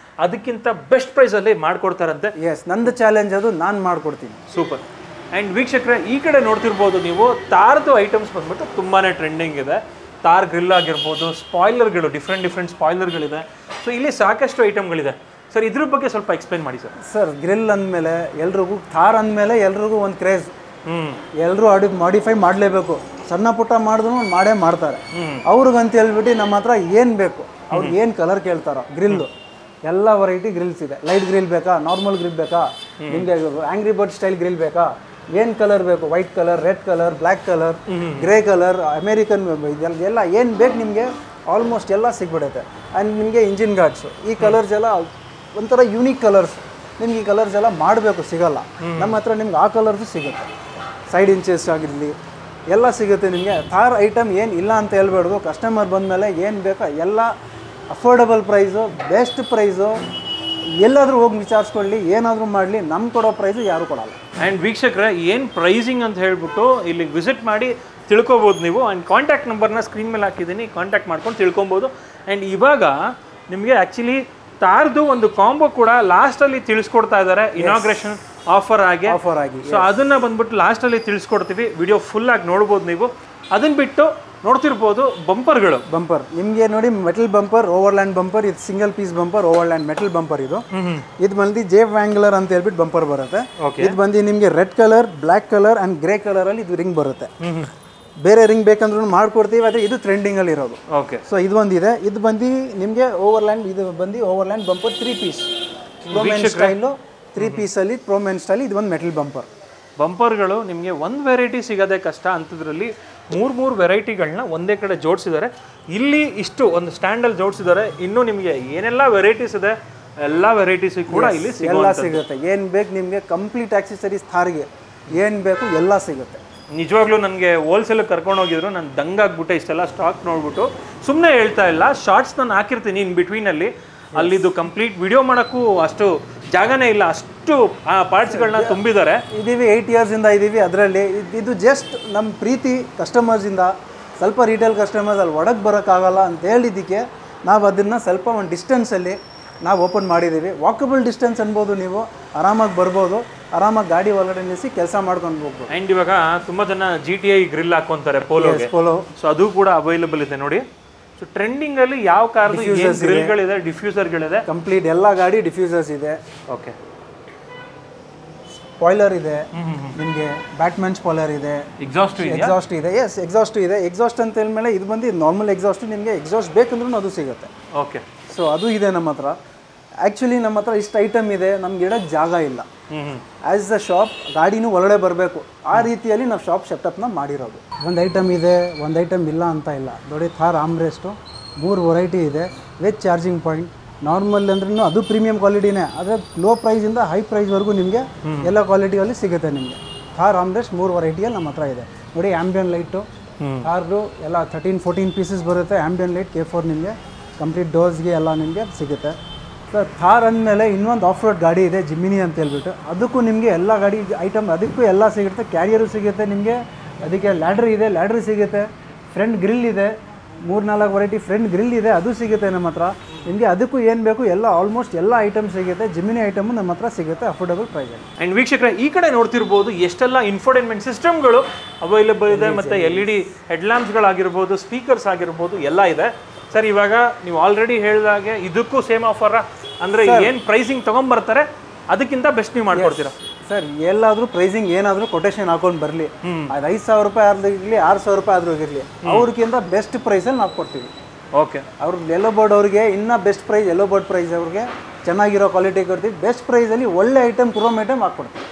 Speaker 2: ಅದಕ್ಕಿಂತ ಬೆಸ್ಟ್ ಪ್ರೈಸಲ್ಲಿ ಮಾಡಿಕೊಡ್ತಾರಂತೆ.
Speaker 1: ಎಸ್, ನಂದು ಚಾಲೆಂಜ್ ಅದು, ನಾನು ಮಾಡಿಕೊಡ್ತೀನಿ.
Speaker 2: ಸೂಪರ್. ಆ್ಯಂಡ್ ವೀಕ್ಷಕರೇ ಈ ಕಡೆ ನೋಡ್ತಿರ್ಬೋದು ನೀವು, ತಾರ್ದು ಐಟಮ್ಸ್ ಬಂದ್ಬಿಟ್ಟು ತುಂಬಾ ಟ್ರೆಂಡಿಂಗ್ ಇದೆ. ತಾರ್ ಗ್ರಿಲ್ ಆಗಿರ್ಬೋದು, ಸ್ಪಾಯ್ಲರ್ಗಳು, ಡಿಫ್ರೆಂಟ್ ಸ್ಪಾಯ್ಲರ್ಗಳಿದೆ. ಸೊ ಇಲ್ಲಿ ಸಾಕಷ್ಟು ಐಟಮ್ಗಳಿದೆ. ಸರ್ ಇದ್ರ ಬಗ್ಗೆ ಸ್ವಲ್ಪ ಎಕ್ಸ್ಪ್ಲೈನ್ ಮಾಡಿ ಸರ್.
Speaker 1: ಸರ್ ಗ್ರಿಲ್ ಅಂದಮೇಲೆ ಎಲ್ರಿಗೂ, ಥಾರ್ ಅಂದಮೇಲೆ ಎಲ್ರಿಗೂ ಒಂದು ಕ್ರೇಜ್. ಎಲ್ಲರೂ ಮಾಡಿಫೈ ಮಾಡಲೇಬೇಕು, ಸಣ್ಣ ಪುಟ್ಟ ಮಾಡಿದ್ರು ಮಾಡೇ ಮಾಡ್ತಾರೆ. ಅವ್ರಿಗಂತ ಹೇಳ್ಬಿಟ್ಟು ನಮ್ಮ ಹತ್ರ ಏನು ಬೇಕು, ಅವ್ರಿಗೆ ಏನು ಕಲರ್ ಕೇಳ್ತಾರೋ ಗ್ರಿಲ್ಲು ಎಲ್ಲ ವೆರೈಟಿ ಗ್ರಿಲ್ಸ್ ಇದೆ. ಲೈಟ್ ಗ್ರಿಲ್ ಬೇಕಾ, ನಾರ್ಮಲ್ ಗ್ರಿಲ್ ಬೇಕಾ, ನಿಮಗೆ ಆಂಗ್ರಿ ಬರ್ಡ್ ಸ್ಟೈಲ್ ಗ್ರಿಲ್ ಬೇಕಾ, ಏನು ಕಲರ್ ಬೇಕು, white colour, red colour, black colour, grey colour, American, ಎಲ್ಲ ಏನು ಬೇಕು ನಿಮಗೆ ಆಲ್ಮೋಸ್ಟ್ ಎಲ್ಲ ಸಿಗ್ಬಿಡುತ್ತೆ. ಆ್ಯಂಡ್ ನಿಮಗೆ ಇಂಜಿನ್ ಗಾರ್ಡ್ಸು ಈ ಕಲರ್ಸ್ ಎಲ್ಲ ಒಂಥರ ಯೂನಿಕ್ ಕಲರ್ಸ್. ನಿಮ್ಗೆ ಈ ಕಲರ್ಸ್ ಎಲ್ಲ ಮಾಡಬೇಕು, ಸಿಗಲ್ಲ. ನಮ್ಮ ಹತ್ರ ನಿಮ್ಗೆ ಆ ಕಲರ್ಸು ಸಿಗುತ್ತೆ. ಸೈಡ್ ಇಂಚಸ್ ಆಗಿರಲಿ ಎಲ್ಲ ಸಿಗುತ್ತೆ ನಿಮಗೆ. ಥಾರ್ ಐಟಮ್ ಏನು ಇಲ್ಲ ಅಂತ ಹೇಳ್ಬೇಡ್ದು. ಕಸ್ಟಮರ್ ಬಂದಮೇಲೆ ಏನು ಬೇಕೋ ಎಲ್ಲ ಅಫೋರ್ಡಬಲ್ ಪ್ರೈಸು, ಬೆಸ್ಟ್ ಪ್ರೈಸು. ಎಲ್ಲಾದರೂ ಹೋಗಿ ವಿಚಾರಿಸ್ಕೊಳ್ಳಿ, ಏನಾದರೂ ಮಾಡಲಿ, ನಮ್ಗೆ ಕೊಡೋ ಪ್ರೈಸು ಯಾರು ಕೊಡಲ್ಲ.
Speaker 2: ಆ್ಯಂಡ್ ವೀಕ್ಷಕರೇ ಏನು ಪ್ರೈಸಿಂಗ್ ಅಂತ ಹೇಳ್ಬಿಟ್ಟು ಇಲ್ಲಿಗೆ ವಿಸಿಟ್ ಮಾಡಿ ತಿಳ್ಕೊಬೋದು ನೀವು. ಆ್ಯಂಡ್ ಕಾಂಟ್ಯಾಕ್ಟ್ ನಂಬರ್ನ ಸ್ಕ್ರೀನ್ ಮೇಲೆ ಹಾಕಿದ್ದೀನಿ, ಕಾಂಟ್ಯಾಕ್ಟ್ ಮಾಡ್ಕೊಂಡು ತಿಳ್ಕೊಬೋದು. ಆ್ಯಂಡ್ ಇವಾಗ ನಿಮಗೆ ಆ್ಯಕ್ಚುಲಿ ತಾರ್ದು ಒಂದು ಕಾಂಬೋ ಕೂಡ ಲಾಸ್ಟಲ್ಲಿ ತಿಳಿಸ್ಕೊಡ್ತಾ ಇದ್ದಾರೆ, ಇನಾಗ್ರೇಷನ್ ಆಫರ್ ಆಗಿ. ಸೊ ಅದನ್ನ ಬಂದ್ಬಿಟ್ಟು ಲಾಸ್ಟಲ್ಲಿ ತಿಳಿಸ್ಕೊಡ್ತೀವಿ. ವಿಡಿಯೋ ಫುಲ್ ಆಗಿ ನೋಡ್ಬೋದು ನೀವು. ಅದನ್ನ ಬಿಟ್ಟು ನೋಡ್ತಿರ್ಬೋದು ಬಂಪರ್ಗಳು.
Speaker 1: ಬಂಪರ್ ನಿಮಗೆ ನೋಡಿ, ಮೆಟಲ್ ಬಂಪರ್, ಓವರ್ಲ್ಯಾಂಡ್ ಬಂಪರ್. ಇದು single piece bumper, overland metal bumper. ಇದು ಬಂದು ಜೆ ವ್ಯಾಂಗ್ಲರ್ ಅಂತ ಹೇಳ್ಬಿಟ್ಟು ಬಂಪರ್ ಬರುತ್ತೆ. ಇದು ಬಂದು ನಿಮಗೆ red colour, black colour and grey colour ಅಲ್ಲಿ ಇದು ರಿಂಗ್ ಬರುತ್ತೆ. ಬೇರೆ ರಿಂಗ್ ಬೇಕಂದ್ರೂ ಮಾಡ್ಕೊಡ್ತೀವಿ, ಆದರೆ ಇದು ಟ್ರೆಂಡಿಂಗಲ್ಲಿ ಇರೋದು.
Speaker 2: ಓಕೆ.
Speaker 1: ಸೊ ಇದು ಬಂದಿದೆ. ಇದು ಬಂದು ನಿಮಗೆ ಓವರ್ಲ್ಯಾಂಡ್, ಇದು ಬಂದು ಓವರ್ಲ್ಯಾಂಡ್ ಬಂಪರ್ 3 ಪೀಸ್ ಪ್ರೋಮೆನ್ ಸ್ಟೈಲು. 3 ಪೀಸಲ್ಲಿ ಪ್ರೋಮೆನ್ ಸ್ಟೈಲ್. ಇದು ಒಂದು ಮೆಟಲ್ ಬಂಪರ್.
Speaker 2: ಬಂಪರ್ಗಳು ನಿಮಗೆ ಒಂದು ವೆರೈಟಿ ಸಿಗೋದೇ ಕಷ್ಟ ಅಂಥದ್ರಲ್ಲಿ 3 ವೆರೈಟಿಗಳನ್ನ ಒಂದೇ ಕಡೆ ಜೋಡಿಸಿದ್ದಾರೆ. ಇಲ್ಲಿ ಇಷ್ಟು ಒಂದು ಸ್ಟ್ಯಾಂಡಲ್ಲಿ ಜೋಡಿಸಿದ್ದಾರೆ. ಇನ್ನೂ ನಿಮಗೆ ಏನೆಲ್ಲ ವೆರೈಟೀಸ್ ಇದೆ ಎಲ್ಲ ವೆರೈಟೀಸ್ ಕೂಡ ಇಲ್ಲಿ
Speaker 1: ಎಲ್ಲ ಸಿಗುತ್ತೆ. ಏನು ಬೇಕು ನಿಮಗೆ ಕಂಪ್ಲೀಟ್ ಆಕ್ಸೆಸರೀಸ್ ಥಾರ್ಗೆ ಏನು ಬೇಕು ಎಲ್ಲ ಸಿಗುತ್ತೆ.
Speaker 2: ನಿಜವಾಗ್ಲೂ ನನಗೆ ಹೋಲ್ಸೇಲ್ ಕರ್ಕೊಂಡು ಹೋಗಿದ್ರು, ನಾನು ದಂಗಾಗ್ಬಿಟ್ಟೆ. ಇಷ್ಟೆಲ್ಲ ಸ್ಟಾಕ್ ನೋಡ್ಬಿಟ್ಟು ಸುಮ್ಮನೆ ಹೇಳ್ತಾ ಇಲ್ಲ, ಶಾರ್ಟ್ಸ್ ನಾನು ಹಾಕಿರ್ತೀನಿ ಇನ್ ಬಿಟ್ವೀನಲ್ಲಿ. ಅಲ್ಲಿದ್ದು ಕಂಪ್ಲೀಟ್ ವಿಡಿಯೋ ಮಾಡೋಕ್ಕೂ ಅಷ್ಟು ಜಾಗನೇ ಇಲ್ಲ, ಅಷ್ಟು ಆ ಪಾರ್ಟ್ಸ್ಗಳನ್ನ ತುಂಬಿದ್ದಾರೆ.
Speaker 1: ಇದೀವಿ 8 ಇಯರ್ಸಿಂದ ಇದ್ದೀವಿ ಅದರಲ್ಲಿ. ಇದು ಜಸ್ಟ್ ನಮ್ಮ ಪ್ರೀತಿ ಕಸ್ಟಮರ್ಸಿಂದ. ಸ್ವಲ್ಪ ರಿಟೇಲ್ ಕಸ್ಟಮರ್ಸ್ ಅಲ್ಲಿ ಒಳಗೆ ಬರೋಕ್ಕಾಗಲ್ಲ ಅಂತ ಹೇಳಿದ್ದಕ್ಕೆ ನಾವು ಅದನ್ನು ಸ್ವಲ್ಪ ಒಂದು ಡಿಸ್ಟೆನ್ಸಲ್ಲಿ ನಾವು ಓಪನ್ ಮಾಡಿದ್ದೀವಿ. ವಾಕಬಲ್ ಡಿಸ್ಟೆನ್ಸ್ ಅನ್ಬೋದು, ನೀವು ಆರಾಮಾಗಿ ಬರ್ಬೋದು, ಆರಾಮಾಗಿ ಗಾಡಿ ಒಳಗಡೆ ನಿಲ್ಲಿಸಿ ಕೆಲಸ ಮಾಡ್ಕೊಂಡು ಹೋಗ್ಬೋದು.
Speaker 2: ಆ್ಯಂಡ್ ಇವಾಗ ತುಂಬ ಜನ GTI ಗ್ರಿಲ್ ಹಾಕ್ಕೊಂತಾರೆ ಪೋಲೋಗೆ. ಸೊ ಅದು ಕೂಡ ಅವೈಲೇಬಲ್ ಇದೆ ನೋಡಿ. ಸೊ ಟ್ರೆಂಡಿಂಗಲ್ಲಿ ಯಾವ ಕಾರ್ದು ಗ್ರಿಲ್ಗಳಿದೆ, ಡಿಫ್ಯೂಸರ್ಗಳಿದೆ,
Speaker 1: ಕಂಪ್ಲೀಟ್ ಎಲ್ಲ ಗಾಡಿ ಡಿಫ್ಯೂಸರ್ಸ್ ಇದೆ.
Speaker 2: ಓಕೆ,
Speaker 1: ಸ್ಪಾಯ್ಲರ್ ಇದೆ ನಿಮಗೆ, ಬ್ಯಾಟ್ಮನ್ ಸ್ಪಾಯ್ಲರ್ ಇದೆ,
Speaker 2: ಎಕ್ಸಾಸ್ಟ್
Speaker 1: ಇದೆ. ಎಸ್, ಎಕ್ಸಾಸ್ಟ್ ಇದೆ. ಎಕ್ಸಾಸ್ಟ್ ಅಂತ ಹೇಳಿದ್ಮೇಲೆ ಇದು ಬಂದು ನಾರ್ಮಲ್ ಎಕ್ಸಾಸ್ಟ್. ನಿಮಗೆ ಎಕ್ಸಾಸ್ಟ್ ಬೇಕಂದ್ರೂ ಅದು ಸಿಗುತ್ತೆ.
Speaker 2: ಓಕೆ,
Speaker 1: ಸೊ ಅದು ಇದೆ ನಮ್ಮ ಹತ್ರ. ಆ್ಯಕ್ಚುಲಿ ನಮ್ಮ ಹತ್ರ ಇಷ್ಟು ಐಟಮ್ ಇದೆ, ನಮ್ಗೆ ಇಡೋಕ್ಕೆ ಜಾಗ ಇಲ್ಲ. ಆ್ಯಸ್ ದ ಶಾಪ್ ಗಾಡಿನೂ ಒಳಗಡೆ ಬರಬೇಕು, ಆ ರೀತಿಯಲ್ಲಿ ನಾವು ಶಾಪ್ ಸೆಟಪ್ನ ಮಾಡಿರೋದು. ಒಂದು ಐಟಮ್ ಇದೆ, ಒಂದು ಐಟಮ್ ಇಲ್ಲ ಅಂತ ಇಲ್ಲ. ನೋಡಿ, ಥಾರ್ ಆಮ್ರೆಸ್ಟು 3 ವೆರೈಟಿ ಇದೆ ವಿತ್ ಚಾರ್ಜಿಂಗ್ ಪಾಯಿಂಟ್. ನಾರ್ಮಲ್ ಅಂದ್ರೂ ಅದು ಪ್ರೀಮಿಯಂ ಕ್ವಾಲಿಟಿನೇ, ಆದರೆ ಲೋ ಪ್ರೈಸಿಂದ ಹೈ ಪ್ರೈಸ್ವರೆಗೂ ನಿಮಗೆ ಎಲ್ಲ ಕ್ವಾಲಿಟಿಯಲ್ಲಿ ಸಿಗುತ್ತೆ. ನಿಮಗೆ ಥಾರ್ ಆಮ್ರೆಸ್ಟ್ 3 ವೆರೈಟಿಯಲ್ಲಿ ನಮ್ಮ ಹತ್ರ ಇದೆ. ನೋಡಿ, ಆ್ಯಂಬಿಯನ್ ಲೈಟು ಥಾರ್ದು ಎಲ್ಲ 13-14 ಪೀಸಸ್ ಬರುತ್ತೆ. ಆ್ಯಂಬಿಯನ್ ಲೈಟ್ K4 ನಿಮಗೆ ಕಂಪ್ಲೀಟ್ ಡೋರ್ಸ್ಗೆ ಎಲ್ಲ ನಿಮಗೆ ಸಿಗುತ್ತೆ. ಸರ್, ಥಾರ್ ಅಂದಮೇಲೆ ಇನ್ನೊಂದು ಆಫ್ ರೋಡ್ ಗಾಡಿ ಇದೆ, ಜಿಮಿನಿ ಅಂತ ಹೇಳ್ಬಿಟ್ಟು. ಅದಕ್ಕೂ ನಿಮಗೆ ಎಲ್ಲ ಗಾಡಿ ಐಟಮ್ ಅದಕ್ಕೂ ಎಲ್ಲ ಸಿಗುತ್ತೆ. ಕ್ಯಾರಿಯರು ಸಿಗುತ್ತೆ ನಿಮಗೆ, ಅದಕ್ಕೆ ಲ್ಯಾಡ್ರ್ ಸಿಗುತ್ತೆ, ಫ್ರಂಟ್ ಗ್ರಿಲ್ ಇದೆ, 3-4 ವೆರೈಟಿ ಫ್ರಂಟ್ ಗ್ರಿಲ್ ಇದೆ, ಅದು ಸಿಗುತ್ತೆ ನಮ್ಮ ಹತ್ರ. ನಿಮಗೆ ಅದಕ್ಕೂ ಏನು ಬೇಕು ಎಲ್ಲ ಆಲ್ಮೋಸ್ಟ್ ಎಲ್ಲ ಐಟಮ್ ಸಿಗುತ್ತೆ. ಜಿಮಿನಿ ಐಟಮು ನಮ್ಮ ಹತ್ರ ಸಿಗುತ್ತೆ ಅಫೋರ್ಡಬಲ್ ಪ್ರೈಸಲ್ಲಿ.
Speaker 2: ಆ್ಯಂಡ್ ವೀಕ್ಷಕರೇ, ಈ ಕಡೆ ನೋಡ್ತಿರ್ಬೋದು ಎಷ್ಟೆಲ್ಲ ಇನ್ಫೋಟೈನ್ಮೆಂಟ್ ಸಿಸ್ಟಮ್ಗಳು ಅವೈಲೇಬಲ್ ಇದೆ, ಮತ್ತು LED ಹೆಡ್ಲ್ಯಾಂಪ್ಸ್ಗಳಾಗಿರ್ಬೋದು, ಸ್ಪೀಕರ್ಸ್ ಆಗಿರ್ಬೋದು, ಎಲ್ಲ ಇದೆ. ಸರ್, ಇವಾಗ ನೀವು ಆಲ್ರೆಡಿ ಹೇಳಿದಾಗೆ ಇದಕ್ಕೂ ಸೇಮ್ ಆಫರ್ ಅಂದರೆ ಏನು ಪ್ರೈಸಿಂಗ್ ತೊಗೊಂಬರ್ತಾರೆ ಅದಕ್ಕಿಂತ ಬೆಸ್ಟ್ ನೀವು ಮಾಡ್ಕೊಡ್ತೀರಾ?
Speaker 1: ಸರ್, ಎಲ್ಲಾದರೂ ಪ್ರೈಸಿಂಗ್ ಏನಾದರೂ ಕೊಟೇಶನ್ ಹಾಕೊಂಡು ಬರಲಿ, ಅದು 5,000 ರೂಪಾಯಿ ಆದ್ರೂ ಇರಲಿ, 6,000 ರೂಪಾಯಿ ಆದ್ರೂ ಇರಲಿ, ಅವ್ರಿಗಿಂತ ಬೆಸ್ಟ್ ಪ್ರೈಸಲ್ಲಿ ನಾವು ಕೊಡ್ತೀವಿ.
Speaker 2: ಓಕೆ,
Speaker 1: ಅವ್ರು ಎಲ್ಲೋ ಬೋರ್ಡ್ ಅವ್ರಿಗೆ ಇನ್ನೂ ಬೆಸ್ಟ್ ಪ್ರೈಸ್, ಎಲ್ಲೋ ಬೋರ್ಡ್ ಪ್ರೈಸ್ ಅವ್ರಿಗೆ ಚೆನ್ನಾಗಿರೋ ಕ್ವಾಲಿಟಿ ಕೊಡ್ತೀವಿ. ಬೆಸ್ಟ್ ಪ್ರೈಸಲ್ಲಿ ಒಳ್ಳೆ ಐಟಮ್, ಕ್ರೋಮ್ ಐಟಮ್ ಹಾಕ್ಕೊಡ್ತೀವಿ.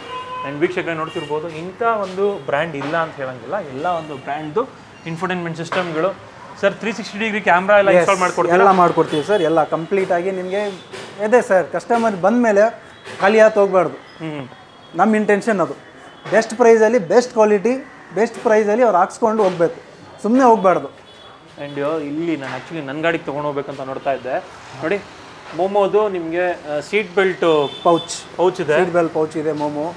Speaker 2: ಆ್ಯಂಡ್ ವೀಕ್ಷಕರೇ ನೋಡ್ತಿರ್ಬೋದು, ಇಂಥ ಒಂದು ಬ್ರ್ಯಾಂಡ್ ಇಲ್ಲ ಅಂತ ಹೇಳಂಗಿಲ್ಲ, ಎಲ್ಲ ಒಂದು ಬ್ರ್ಯಾಂಡ್ದು ಇನ್ಫೋಟೈನ್ಮೆಂಟ್ ಸಿಸ್ಟಮ್ಗಳು. ಸರ್, 360 ಡಿಗ್ರಿ ಕ್ಯಾಮ್ರಾ ಎಲ್ಲ ಇನ್ಸ್ಟಾಲ್ ಮಾಡ್ಕೊಡ್ತೀವಿ?
Speaker 1: ಎಲ್ಲ ಮಾಡ್ಕೊಡ್ತೀವಿ ಸರ್, ಎಲ್ಲ ಕಂಪ್ಲೀಟಾಗಿ ನಿಮಗೆ ಇದೆ ಸರ್. ಕಸ್ಟಮರ್ ಬಂದ ಮೇಲೆ ಖಾಲಿ ಆಗಿ ಹೋಗ್ಬಾರ್ದು, ನಮ್ಮ ಇಂಟೆನ್ಷನ್ ಅದು. ಬೆಸ್ಟ್ ಪ್ರೈಸಲ್ಲಿ ಬೆಸ್ಟ್ ಕ್ವಾಲಿಟಿ, ಬೆಸ್ಟ್ ಪ್ರೈಸಲ್ಲಿ ಅವ್ರು ಹಾಕ್ಸ್ಕೊಂಡು ಹೋಗ್ಬೇಕು, ಸುಮ್ಮನೆ ಹೋಗ್ಬಾರ್ದು.
Speaker 2: ಆ್ಯಂಡ್ ಇಲ್ಲಿ ನಾನು ಆ್ಯಕ್ಚುಲಿ ನನ್ನ ಗಾಡಿಗೆ ತೊಗೊಂಡು ಹೋಗ್ಬೇಕಂತ ನೋಡ್ತಾ ಇದ್ದೆ. ನೋಡಿ, ಮೋಮೋದು ನಿಮಗೆ ಸೀಟ್ ಬೆಲ್ಟ್ ಪೌಚ್ ಇದೆ,
Speaker 1: ಸೀಟ್ ಬೆಲ್ಟ್ ಪೌಚ್ ಇದೆ. ಮೋಮೋ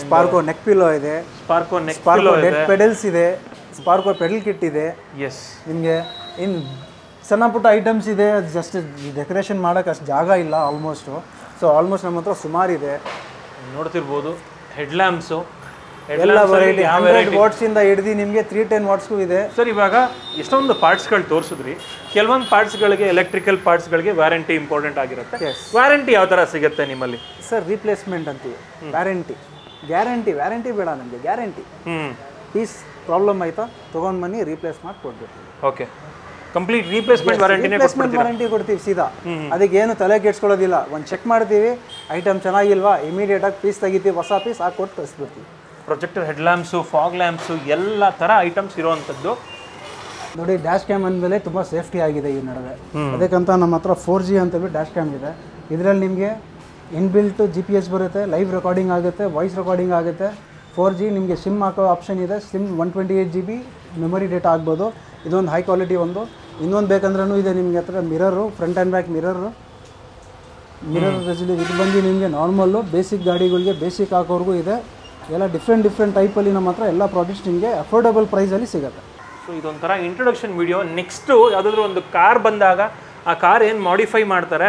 Speaker 1: ಸ್ಪಾರ್ಕೋ ನೆಕ್ ಪಿಲ್ಲೋ ಇದೆ,
Speaker 2: ಸ್ಪಾರ್ಕೋ
Speaker 1: ಡೆಡ್ ಪೆಡಲ್ಸ್ ಇದೆ, ಸ್ಪಾರ್ಕೋ ಪೆಡಲ್ ಕಿಟ್ ಇದೆ.
Speaker 2: ಎಸ್, ನಿಮಗೆ
Speaker 1: ಇನ್ನು ಸಣ್ಣ ಪುಟ್ಟ ಐಟಮ್ಸ್ ಇದೆ, ಅದು ಜಸ್ಟ್ ಡೆಕೋರೇಷನ್ ಮಾಡೋಕ್ಕೆ ಅಷ್ಟು ಜಾಗ ಇಲ್ಲ ಆಲ್ಮೋಸ್ಟು. ಸೊ ಆಲ್ಮೋಸ್ಟ್ ನಮ್ಮ ಹತ್ರ ಸುಮಾರಿದೆ.
Speaker 2: ನೋಡ್ತಿರ್ಬೋದು ಹೆಡ್ಲ್ಯಾಂಪ್ಸು
Speaker 1: ಎಲ್ಲ ವೆರೈಟಿ 100 ವಾಟ್ಸಿಂದ ಹಿಡಿದು ನಿಮಗೆ 310 ವಾಟ್ಸ್ಗೂ ಇದೆ.
Speaker 2: ಸರ್, ಇವಾಗ ಎಷ್ಟೊಂದು ಪಾರ್ಟ್ಸ್ಗಳು ತೋರಿಸಿದ್ರಿ. ಕೆಲವೊಂದು ಪಾರ್ಟ್ಸ್ಗಳಿಗೆ, ಎಲೆಕ್ಟ್ರಿಕಲ್ ಪಾರ್ಟ್ಸ್ಗಳಿಗೆ ವ್ಯಾರಂಟಿ ಇಂಪಾರ್ಟೆಂಟ್ ಆಗಿರುತ್ತೆ. ವ್ಯಾರಂಟಿ ಯಾವ ಥರ ಸಿಗುತ್ತೆ ನಿಮ್ಮಲ್ಲಿ?
Speaker 1: ಸರ್, ರೀಪ್ಲೇಸ್ಮೆಂಟ್ ಅಂತೀವಿ, ವ್ಯಾರಂಟಿ ಬೇಡ ನಮಗೆ, ಗ್ಯಾರಂಟಿ. ಪೀಸ್ ಪ್ರಾಬ್ಲಮ್ ಆಯಿತಾ ತೊಗೊಂಡು ಬನ್ನಿ, ರೀಪ್ಲೇಸ್ ಮಾಡಿ ಕೊಡ್ಬೇಕು.
Speaker 2: ಓಕೆ, ಕಂಪ್ಲೀಟ್ ರೀಪ್ಲೇಸ್ಮೆಂಟ್
Speaker 1: ವಾರಂಟಿ ಕೊಡ್ತೀವಿ ಸೀದಾ. ಅದಕ್ಕೆ ಏನು ತಲೆ ಕೆಡ್ಸ್ಕೊಳ್ಳೋದಿಲ್ಲ. ಒಂದು ಚೆಕ್ ಮಾಡ್ತೀವಿ, ಐಟಮ್ ಚೆನ್ನಾಗಿಲ್ವಾ, ಇಮಿಡಿಯೇಟಾಗಿ ಪೀಸ್ ತೆಗಿತೀವಿ, ಹೊಸ ಪೀಸ್ ಹಾಕ್ಕೊಟ್ಟು ಕಳಿಸ್ಬಿಡ್ತೀವಿ.
Speaker 2: ಪ್ರೊಜೆಕ್ಟರ್ ಹೆಡ್ಲ್ಯಾಂಪ್ಸು, ಫಾಗ್ ಲ್ಯಾಂಪ್ಸು, ಎಲ್ಲ ಥರ ಐಟಮ್ಸ್ ಇರೋವಂಥದ್ದು.
Speaker 1: ನೋಡಿ, ಡ್ಯಾಶ್ ಕ್ಯಾಮ್ ಅಂದಮೇಲೆ ತುಂಬ ಸೇಫ್ಟಿ ಆಗಿದೆ ಈ ನಡುವೆ. ಅದಕ್ಕಂತ ನಮ್ಮ ಹತ್ರ 4G ಅಂತೇಳಿ ಡ್ಯಾಶ್ ಕ್ಯಾಮ್ ಇದೆ. ಇದರಲ್ಲಿ ನಿಮಗೆ ಇನ್ಬಿಲ್ಟ್ GPS ಬರುತ್ತೆ, ಲೈವ್ ರೆಕಾರ್ಡಿಂಗ್ ಆಗುತ್ತೆ, ವಾಯ್ಸ್ ರೆಕಾರ್ಡಿಂಗ್ ಆಗುತ್ತೆ. 4G ನಿಮಗೆ ಸಿಮ್ ಹಾಕೋ ಆಪ್ಷನ್ ಇದೆ. ಸಿಮ್ 128 GB ಮೆಮೊರಿ ಡೇಟಾ ಆಗ್ಬೋದು. ಇದೊಂದು ಹೈ ಕ್ವಾಲಿಟಿ ಒಂದು. ಇನ್ನೊಂದು ಬೇಕಂದ್ರೂ ಇದೆ ನಿಮಗೆ ಹತ್ರ mirror, front and back mirror resolution. ಇದು ಬಂದು ನಿಮಗೆ ನಾರ್ಮಲ್ಲು ಬೇಸಿಕ್ ಗಾಡಿಗಳಿಗೆ ಬೇಸಿಕ್ ಹಾಕೋರ್ಗೂ ಇದೆ. ಎಲ್ಲ ಡಿಫ್ರೆಂಟ್ ಟೈಪಲ್ಲಿ ನಮ್ಮ ಹತ್ರ ಎಲ್ಲ ಪ್ರಾಡಕ್ಟ್ಸ್ ನಿಮಗೆ ಅಫೋರ್ಡಬಲ್ ಪ್ರೈಸಲ್ಲಿ ಸಿಗುತ್ತೆ.
Speaker 2: ಸೊ ಇದೊಂಥರ ಇಂಟ್ರೊಡಕ್ಷನ್ ವಿಡಿಯೋ. ನೆಕ್ಸ್ಟು ಯಾವುದಾದ್ರೂ ಒಂದು ಕಾರ್ ಬಂದಾಗ ಆ ಕಾರ್ ಏನು ಮಾಡಿಫೈ ಮಾಡ್ತಾರೆ,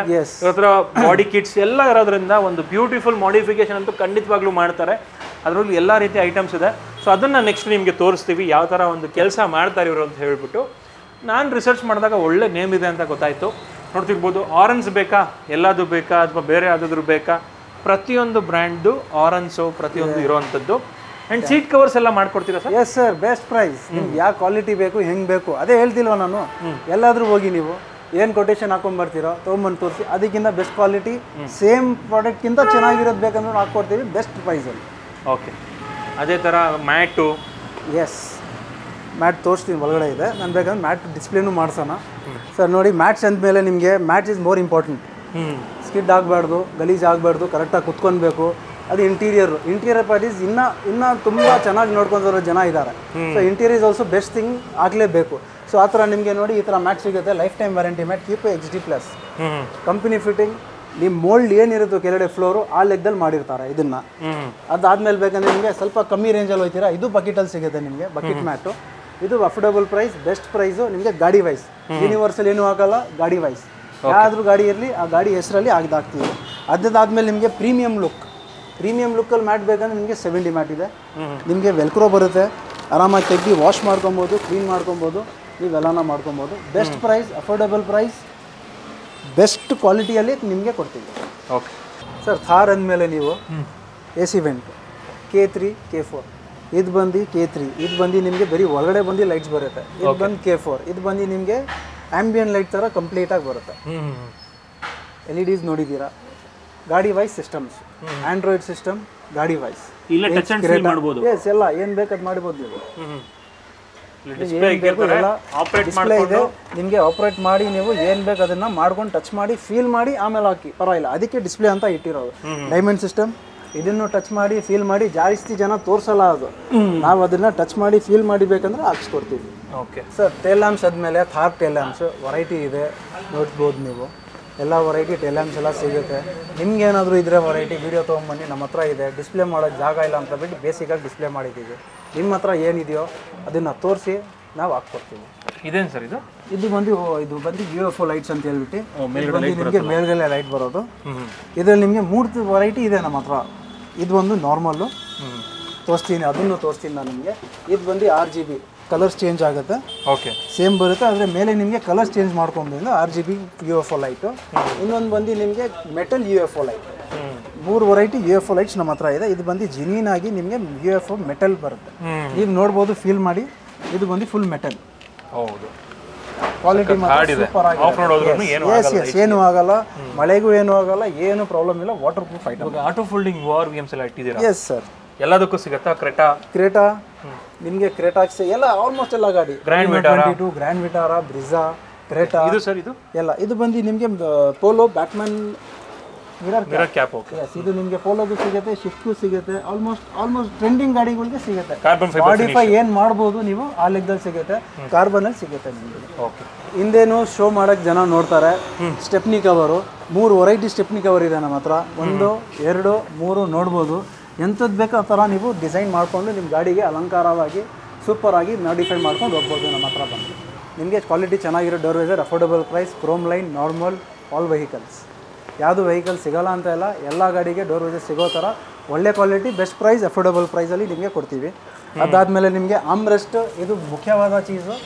Speaker 2: ಹತ್ರ ಬಾಡಿ ಕಿಟ್ಸ್ ಎಲ್ಲ ಇರೋದ್ರಿಂದ ಒಂದು ಬ್ಯೂಟಿಫುಲ್ ಮಾಡಿಫಿಕೇಶನ್ ಅಂತೂ ಖಂಡಿತವಾಗ್ಲೂ ಮಾಡ್ತಾರೆ. ಅದರಲ್ಲಿ ಎಲ್ಲ ರೀತಿ ಐಟಮ್ಸ್ ಇದೆ. ಸೊ ಅದನ್ನು ನೆಕ್ಸ್ಟ್ ನಿಮಗೆ ತೋರಿಸ್ತೀವಿ, ಯಾವ ಥರ ಒಂದು ಕೆಲಸ ಮಾಡ್ತಾರೆ ಇವರು ಅಂತ ಹೇಳ್ಬಿಟ್ಟು. ನಾನು ರಿಸರ್ಚ್ ಮಾಡಿದಾಗ ಒಳ್ಳೆ ನೇಮ್ ಇದೆ ಅಂತ ಗೊತ್ತಾಯಿತು. ನೋಡ್ತಿರ್ಬೋದು, ಆರೆನ್ಸ್ ಬೇಕಾ, ಎಲ್ಲದು ಬೇಕಾ, ಅಥವಾ ಬೇರೆ ಯಾವುದಾದ್ರೂ ಬೇಕಾ, ಪ್ರತಿಯೊಂದು ಬ್ರ್ಯಾಂಡ್ದು ಆರೆನ್ಸು ಪ್ರತಿಯೊಂದು ಇರೋವಂಥದ್ದು. ಆ್ಯಂಡ್ ಸೀಟ್ ಕವರ್ಸ್ ಎಲ್ಲ ಮಾಡ್ಕೊಡ್ತೀರಾ sir?
Speaker 1: Yes sir, best price. ನಿಮ್ಗೆ ಯಾವ ಕ್ವಾಲಿಟಿ ಬೇಕು, ಹೆಂಗೆ ಬೇಕು, ಅದೇ ಹೇಳ್ತಿಲ್ವ ನಾನು. ಎಲ್ಲಾದರೂ ಹೋಗಿ ನೀವು ಏನು ಕೊಟೇಶನ್ ಹಾಕೊಂಡ್ಬರ್ತೀರೋ ತೊಗೊಂಬಂದು ತೋರಿಸಿ, ಅದಕ್ಕಿಂತ ಬೆಸ್ಟ್ ಕ್ವಾಲಿಟಿ ಸೇಮ್ ಪ್ರಾಡಕ್ಟ್ಗಿಂತ ಚೆನ್ನಾಗಿರೋದು ಬೇಕಂದ್ರೆ ಹಾಕ್ಕೊಡ್ತೀವಿ ಬೆಸ್ಟ್ ಪ್ರೈಸಲ್ಲಿ.
Speaker 2: ಓಕೆ, ಅದೇ ಥರ ಮ್ಯಾಟು.
Speaker 1: ಎಸ್, ಮ್ಯಾಟ್ ತೋರಿಸ್ತೀನಿ, ಒಳಗಡೆ ಇದೆ. ನಾನು ಬೇಕಂದ್ರೆ ಮ್ಯಾಟ್ ಡಿಸ್ಪ್ಲೇನೂ ಮಾಡಿಸೋಣ. ಸರ್ ನೋಡಿ, ಮ್ಯಾಟ್ಸ್ ಅಂದಮೇಲೆ ನಿಮಗೆ mat is more important. Skid ಆಗಬಾರ್ದು, ಗಲೀಜು ಆಗಬಾರ್ದು, ಕರೆಕ್ಟಾಗಿ ಕುತ್ಕೊಳ್ಬೇಕು. ಅದು ಇಂಟೀರಿಯರ್ ಪಾರ್ಟೀಸ್ ಇನ್ನೂ ತುಂಬ ಚೆನ್ನಾಗಿ ನೋಡ್ಕೊಂಡಿರೋ ಜನ ಇದ್ದಾರೆ. So interior also best thing ಆಗಲೇಬೇಕು. ಸೊ ಆ ಥರ ನಿಮಗೆ ನೋಡಿ ಈ ಥರ ಮ್ಯಾಟ್ ಸಿಗುತ್ತೆ. Life time warranty mat, keep XD+, company fitting, ನಿಮ್ಮ ಮೋಲ್ಡ್ ಏನಿರುತ್ತೋ ಕೆಳಗಡೆ ಫ್ಲೋರು ಆ ಲೆಕ್ಕದಲ್ಲಿ ಮಾಡಿರ್ತಾರೆ ಇದನ್ನ. ಅದಾದ್ಮೇಲೆ ಬೇಕಂದ್ರೆ ನಿಮಗೆ ಸ್ವಲ್ಪ ಕಮ್ಮಿ ರೇಂಜಲ್ಲಿ ಹೋಗ್ತೀರಾ, ಇದು ಬಕೆಟಲ್ಲಿ ಸಿಗುತ್ತೆ ನಿಮಗೆ, ಬಕೆಟ್ ಮ್ಯಾಟು. ಇದು ಅಫೋರ್ಡಬಲ್ ಪ್ರೈಸ್, ಬೆಸ್ಟ್ ಪ್ರೈಸು ನಿಮಗೆ ಗಾಡಿ ವೈಸ್. ಯೂನಿವರ್ಸಲ್ ಏನೂ ಆಗಲ್ಲ, ಗಾಡಿ ವೈಸ್. ಯಾವ್ದಾದ್ರು ಗಾಡಿ ಇರಲಿ ಆ ಗಾಡಿ ಹೆಸರಲ್ಲಿ ಆಗ್ದಾಗ್ತೀವಿ. ಅದಾದ್ಮೇಲೆ ನಿಮಗೆ ಪ್ರೀಮಿಯಂ ಲುಕ್ಕಲ್ಲಿ ಮ್ಯಾಟ್ ಬೇಕಂದ್ರೆ ನಿಮಗೆ 70 ಮ್ಯಾಟ್ ಇದೆ. ನಿಮಗೆ ವೆಲ್ಕ್ರೋ ಬರುತ್ತೆ, ಆರಾಮಾಗಿ ತೆಗ್ದು ವಾಶ್ ಮಾಡ್ಕೊಬೋದು, ಕ್ಲೀನ್ ಮಾಡ್ಕೊಬೋದು, ನೀವೆಲ್ಲನ ಮಾಡ್ಕೊಬೋದು. Best price, affordable price, best ಕ್ವಾಲಿಟಿಯಲ್ಲಿ ನಿಮಗೆ ಕೊಡ್ತೀವಿ.
Speaker 2: ಓಕೆ
Speaker 1: ಸರ್, ಥಾರ್ ಅಂದಮೇಲೆ ನೀವು AC ವೆಂಟ್ K3 K4 ಇದು ಬಂದು K3, ಇದು ಬಂದು ನಿಮಗೆ ಬರೀ ಒಳಗಡೆ ಬಂದು ಲೈಟ್ಸ್ ಬರುತ್ತೆ. ಇದು ಬಂದು K4, ಇದು ಬಂದು ನಿಮಗೆ ಆಂಬಿಯನ್ ಲೈಟ್ ಥರ ಕಂಪ್ಲೀಟಾಗಿ ಬರುತ್ತೆ. LEDs ನೋಡಿದ್ದೀರಾ. ಗಾಡಿ ವೈಸ್ ಸಿಸ್ಟಮ್ಸ್, ಆಂಡ್ರಾಯ್ಡ್ ಸಿಸ್ಟಮ್, ಗಾಡಿ ವೈಸ್ ಎಸ್ ಎಲ್ಲ ಏನು ಬೇಕು ಅದು ಮಾಡ್ಬೋದು ನೀವು. ಡಿಸ್ಪ್ಲೇ ಇದೆ ನಿಮಗೆ, ಆಪ್ರೇಟ್ ಮಾಡಿ ನೀವು ಏನು ಬೇಕು ಅದನ್ನ ಮಾಡ್ಕೊಂಡು ಟಚ್ ಮಾಡಿ ಫೀಲ್ ಮಾಡಿ ಆಮೇಲೆ ಹಾಕಿ, ಪರವಾಗಿಲ್ಲ. ಅದಕ್ಕೆ ಡಿಸ್ಪ್ಲೇ ಅಂತ ಇಟ್ಟಿರೋದು. ಡೈಮಂಡ್ ಸಿಸ್ಟಮ್, ಇದನ್ನು ಟಚ್ ಮಾಡಿ ಫೀಲ್ ಮಾಡಿ ಜಾಸ್ತಿ ಜನ ತೋರಿಸಲ್ಲ ಅದು. ನಾವು ಅದನ್ನ ಟಚ್ ಮಾಡಿ ಫೀಲ್ ಮಾಡಿ ಬೇಕಂದ್ರೆ ಹಾಕ್ಸ್ಕೊಡ್ತೀವಿ.
Speaker 2: ಓಕೆ
Speaker 1: ಸರ್, ಟೇಲ್ ಲ್ಯಾಂಪ್ಸ್ ಆದಮೇಲೆ ಥಾರ್ ಟೇಲ್ ಲ್ಯಾಂಪ್ಸ್ ವೆರೈಟಿ ಇದೆ, ನೋಡ್ಬೋದು ನೀವು. ಎಲ್ಲ ವೆರೈಟಿ ಟೇಲ್ ಲ್ಯಾಂಪ್ಸ್ ಎಲ್ಲ ಸಿಗುತ್ತೆ. ನಿಮ್ಗೆ ಏನಾದರೂ ಇದ್ರೆ ವೆರೈಟಿ ವೀಡಿಯೋ ತೊಗೊಂಬನ್ನಿ, ನಮ್ಮ ಹತ್ರ ಇದೆ. ಡಿಸ್ಪ್ಲೇ ಮಾಡೋಕ್ಕೆ ಜಾಗ ಇಲ್ಲ ಅಂತ ಬಿಟ್ಟು ಬೇಸಿಕಾಗಿ ಡಿಸ್ಪ್ಲೇ ಮಾಡಿದ್ದೀವಿ. ನಿಮ್ಮ ಹತ್ರ ಏನಿದೆಯೋ ಅದನ್ನು ತೋರಿಸಿ ನಾವು ಹಾಕ್ಕೊಡ್ತೀವಿ.
Speaker 2: ಇದೇನು ಸರ್ ಇದು?
Speaker 1: ಇದು ಬಂದು UFO ಲೈಟ್ಸ್ ಅಂತ ಹೇಳ್ಬಿಟ್ಟು ನಿಮಗೆ ಮೇಲ್ಗಡೆ ಲೈಟ್ ಬರೋದು. ಇದರಲ್ಲಿ ನಿಮಗೆ 3 ವೆರೈಟಿ ಇದೆ ನಮ್ಮ ಹತ್ರ. ಇದು ಒಂದು ನಾರ್ಮಲ್ಲು ತೋರಿಸ್ತೀನಿ, ಅದನ್ನು ತೋರಿಸ್ತೀನಿ ನಾನು ನಿಮಗೆ. ಇದು ಬಂದು RGB ಕಲರ್ಸ್ ಚೇಂಜ್ ಆಗುತ್ತೆ.
Speaker 2: ಓಕೆ,
Speaker 1: ಸೇಮ್ ಬರುತ್ತೆ, ಆದರೆ ಮೇಲೆ ನಿಮಗೆ ಕಲರ್ಸ್ ಚೇಂಜ್ ಮಾಡ್ಕೊಂಡು RGB UFO ಲೈಟು. ಇನ್ನೊಂದು ಬಂದು ನಿಮಗೆ metal UFO light. 3 variety UFO lights ನಮ್ಮ ಹತ್ರ ಇದೆ. ಇದು ಬಂದು ಜೆನ್ಯೂನ್ ಆಗಿ ನಿಮಗೆ UFO ಮೆಟಲ್ ಬರುತ್ತೆ. ನೀವು ನೋಡ್ಬೋದು, ಫೀಲ್ ಮಾಡಿ. ಇದು ಬಂದು ಫುಲ್ ಮೆಟಲ್.
Speaker 2: ಹೌದು,
Speaker 1: ಕ್ವಾಲಿಟಿ ಸೂಪರ್ ಆಗಿದೆ. ಏನು ಆಗಲ್ಲ, ಮಳೆಗೂ ಏನು ಆಗಲ್ಲ, ಏನು ಪ್ರಾಬ್ಲಮ್ ಇಲ್ಲ. Water proof item.
Speaker 2: Auto folding VRVMs ಎಲ್ಲ ಇಟ್ಟಿದ್ದೀರಾ?
Speaker 1: ಎಸ್ ಸರ್,
Speaker 2: ಎಲ್ಲದಕ್ಕೂ ಸಿಗುತ್ತಾ? ಕ್ರೇಟಾ
Speaker 1: ನಿಮಗೆ ಕ್ರೇಟಾಕ್ಸ್ ಎಲ್ಲ ಆಲ್ಮೋಸ್ಟ್ ಎಲ್ಲ ಗಾಡಿ. Grand Vitara, Brezza, Creta.
Speaker 2: ಇದು ಸರ್ ಇದು
Speaker 1: ಎಲ್ಲ ಇದು ಬಂದು ನಿಮಗೆ polo, Batman
Speaker 2: mirror cap. Okay,
Speaker 1: ಇದು ನಿಮಗೆ ಪೋಲೋಗೂ ಸಿಗುತ್ತೆ, ಶಿಫ್ಟ್ಗೂ ಸಿಗುತ್ತೆ. ಆಲ್ಮೋಸ್ಟ್ ಟ್ರೆಂಡಿಂಗ್ ಗಾಡಿಗಳಿಗೆ ಸಿಗುತ್ತೆ.
Speaker 2: ಕಾರ್ಬನ್ ಫೈಬರ್
Speaker 1: ಮಾಡಿಫೈ ಏನು ಮಾಡ್ಬೋದು ನೀವು ಆ ಲೆಕ್ಕದಲ್ಲಿ ಸಿಗುತ್ತೆ. ಕಾರ್ಬನಲ್ಲಿ ಸಿಗುತ್ತೆ ನಿಮಗೆ.
Speaker 2: ಓಕೆ,
Speaker 1: ಹಿಂದೇನು ಶೋ ಮಾಡೋಕ್ಕೆ ಜನ ನೋಡ್ತಾರೆ. Stepney cover 3 variety stepney cover ಇದೆ ನಮ್ಮ ಹತ್ರ. 1, 2, 3 ನೋಡ್ಬೋದು. ಎಂಥದ್ದು ಬೇಕೋ ಆ ಥರ ನೀವು ಡಿಸೈನ್ ಮಾಡಿಕೊಂಡು ನಿಮ್ಮ ಗಾಡಿಗೆ ಅಲಂಕಾರವಾಗಿ ಸೂಪರಾಗಿ ಮಾಡಿಫೈ ಮಾಡ್ಕೊಂಡು ಹೋಗ್ಬೋದು ನಮ್ಮ ಹತ್ರ ಬಂದು. ನಿಮಗೆ ಕ್ವಾಲಿಟಿ ಚೆನ್ನಾಗಿರೋ door visor, affordable price, chrome line, normal, all vehicles. ಯಾವುದು ವೆಹಿಕಲ್ ಸಿಗೋಲ್ಲ ಅಂತ ಇಲ್ಲ, ಎಲ್ಲ ಗಾಡಿಗೆ ಡೋರ್ ವೈಸರ್ ಸಿಗೋ ಥರ ಒಳ್ಳೆ ಕ್ವಾಲಿಟಿ, ಬೆಸ್ಟ್ ಪ್ರೈಸ್, ಅಫೋರ್ಡಬಲ್ ಪ್ರೈಸಲ್ಲಿ ನಿಮಗೆ ಕೊಡ್ತೀವಿ. ಅದಾದಮೇಲೆ ನಿಮಗೆ ಆಮ್ರೆಸ್ಟ್, ಇದು ಮುಖ್ಯವಾದ ಚೀಸು.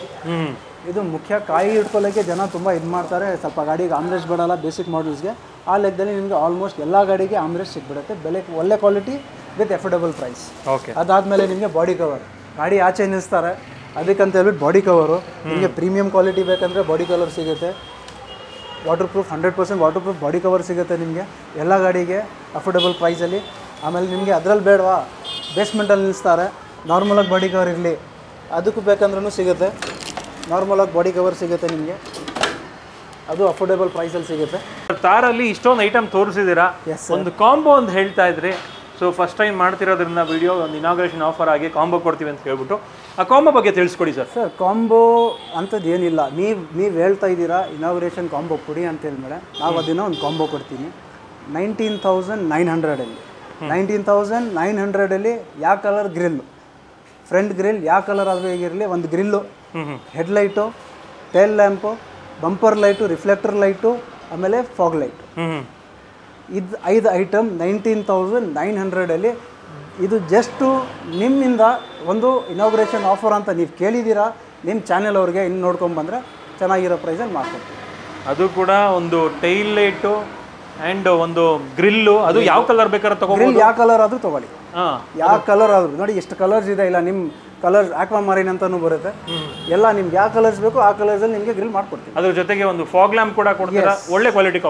Speaker 1: ಇದು ಮುಖ್ಯ. ಕಾಯಿ ಇಟ್ಕೊಳ್ಳೋಕ್ಕೆ ಜನ ತುಂಬ ಇದು ಮಾಡ್ತಾರೆ, ಸ್ವಲ್ಪ ಗಾಡಿಗೆ ಆಮ್ರೆಸ್ಟ್ ಬಿಡೋಲ್ಲ ಬೇಸಿಕ್ ಮಾಡಲ್ಸ್ಗೆ. ಆ ಲೆಕ್ಕದಲ್ಲಿ ನಿಮಗೆ ಆಲ್ಮೋಸ್ಟ್ ಎಲ್ಲ ಗಾಡಿಗೆ ಆಮ್ರೆಸ್ಟ್ ಸಿಗ್ಬಿಡುತ್ತೆ. ಬೆಲೆ ಒಳ್ಳೆ quality with affordable price.
Speaker 2: Okay,
Speaker 1: ಅದಾದಮೇಲೆ ನಿಮಗೆ ಬಾಡಿ ಕವರ್, ಗಾಡಿ ಆಚೆ ನಿಲ್ಲಿಸ್ತಾರೆ ಅದಕ್ಕಂತ ಹೇಳ್ಬಿಟ್ಟು ಬಾಡಿ ಕವರು. ನಿಮಗೆ ಪ್ರೀಮಿಯಂ ಕ್ವಾಲಿಟಿ ಬೇಕಂದರೆ ಬಾಡಿ ಕವರ್ ಸಿಗುತ್ತೆ. Water proof 100% water proof body cover ಸಿಗುತ್ತೆ ನಿಮಗೆ ಎಲ್ಲ ಗಾಡಿಗೆ ಅಫೋರ್ಡಬಲ್ ಪ್ರೈಸಲ್ಲಿ. ಆಮೇಲೆ ನಿಮಗೆ ಅದರಲ್ಲಿ ಬೇಡವಾ, ಬೇಸ್ಮೆಂಟಲ್ಲಿ ನಿಲ್ಲಿಸ್ತಾರೆ, ನಾರ್ಮಲಾಗಿ ಬಾಡಿ ಕವರ್ ಇರಲಿ, ಅದಕ್ಕೂ ಬೇಕಂದ್ರೂ ಸಿಗುತ್ತೆ. ನಾರ್ಮಲಾಗಿ ಬಾಡಿ ಕವರ್ ಸಿಗುತ್ತೆ ನಿಮಗೆ, ಅದು ಅಫೋರ್ಡಬಲ್ ಪ್ರೈಸಲ್ಲಿ ಸಿಗುತ್ತೆ.
Speaker 2: ತಾರಲ್ಲಿ ಇಷ್ಟೊಂದು ಐಟಮ್ ತೋರಿಸಿದ್ದೀರಾ. ಒಂದು ಕಾಂಬೋ ಅಂತ ಹೇಳ್ತಾ ಇದ್ರಿ. ಸೊ ಫಸ್ಟ್ ಟೈಮ್ ಮಾಡ್ತಿರೋದ್ರಿಂದ ವಿಡಿಯೋ ಒಂದು ಇನಾಗ್ರೇಷನ್ ಆಫರ್ ಆಗಿ ಕಾಂಬೋ ಕೊಡ್ತೀವಿ ಅಂತ ಹೇಳ್ಬಿಟ್ಟು ಆ ಕಾಂಬೋ ಬಗ್ಗೆ ತಿಳಿಸ್ಕೊಡಿ ಸರ್.
Speaker 1: ಸರ್, ಕಾಂಬೋ ಅಂಥದ್ದು ಏನಿಲ್ಲ. ನೀವು ಹೇಳ್ತಾ ಇದ್ದೀರಾ ಇನಾಗ್ರೇಷನ್ ಕಾಂಬೋ ಕೊಡಿ ಅಂತ ಹೇಳಿದ್ಮೇಲೆ ನಾವು ಅದನ್ನು ಒಂದು ಕಾಂಬೋ ಕೊಡ್ತೀನಿ. 19,900 19,900 ಯಾವ ಕಲರ್ ಗ್ರಿಲ್ಲು, ಫ್ರಂಟ್ ಗ್ರಿಲ್ ಯಾವ ಕಲರ್ ಆದರೂ ಹೇಗಿರಲಿ, ಒಂದು grille, headlight, tail lamp, bumper light, reflector light, ಆಮೇಲೆ ಫಾಗ್ ಲೈಟು. ಇದು 5 ಐಟಮ್ 19,900 ಇದು ಜಸ್ಟು ನಿಮ್ಮಿಂದ ಒಂದು ಇನಾಗ್ರೇಷನ್ ಆಫರ್ ಅಂತ ನೀವು ಕೇಳಿದ್ದೀರಾ. ನಿಮ್ಮ ಚಾನೆಲ್ ಅವ್ರಿಗೆ ಇನ್ನು ನೋಡ್ಕೊಂಬಂದರೆ ಚೆನ್ನಾಗಿರೋ ಪ್ರೈಸಲ್ಲಿ ಮಾಡ್ಕೊಡ್ತೀವಿ.
Speaker 2: ಅದು ಕೂಡ ಒಂದು ಟೈಲ್ ಲೈಟು ಆ್ಯಂಡ್ ಒಂದು ಗ್ರಿಲ್ಲು, ಅದು ಯಾವ ಕಲರ್ ಬೇಕಾದ್ರೆ ತಗೊಂಡು,
Speaker 1: ಯಾವ ಕಲರ್ ಆದರೂ ತೊಗೊಳ್ಳಿ. ಯಾವ ಕಲರ್ ಆದರೂ ನೋಡಿ, ಎಷ್ಟು ಕಲರ್ಸ್ ಇದೆ. ಇಲ್ಲ ನಿಮ್ಮ ಕಲರ್ಸ್ ಆಕ್ವಾಮರೈನ್ ಅಂತಲೂ ಬರುತ್ತೆ. ಎಲ್ಲ ನಿಮ್ಗೆ ಯಾವ ಕಲರ್ಸ್ ಬೇಕು ಆ ಕಲರ್ಸಲ್ಲಿ ನಿಮಗೆ ಗ್ರಿಲ್ ಮಾಡ್ಕೊಡ್ತೀವಿ.
Speaker 2: ಅದ್ರ ಜೊತೆಗೆ ಒಂದು ಫಾಗ್ ಲ್ಯಾಂಪ್ ಕೂಡ ಕೊಡ್ತೀರಾ. ಒಳ್ಳೆ ಕ್ವಾಲಿಟಿ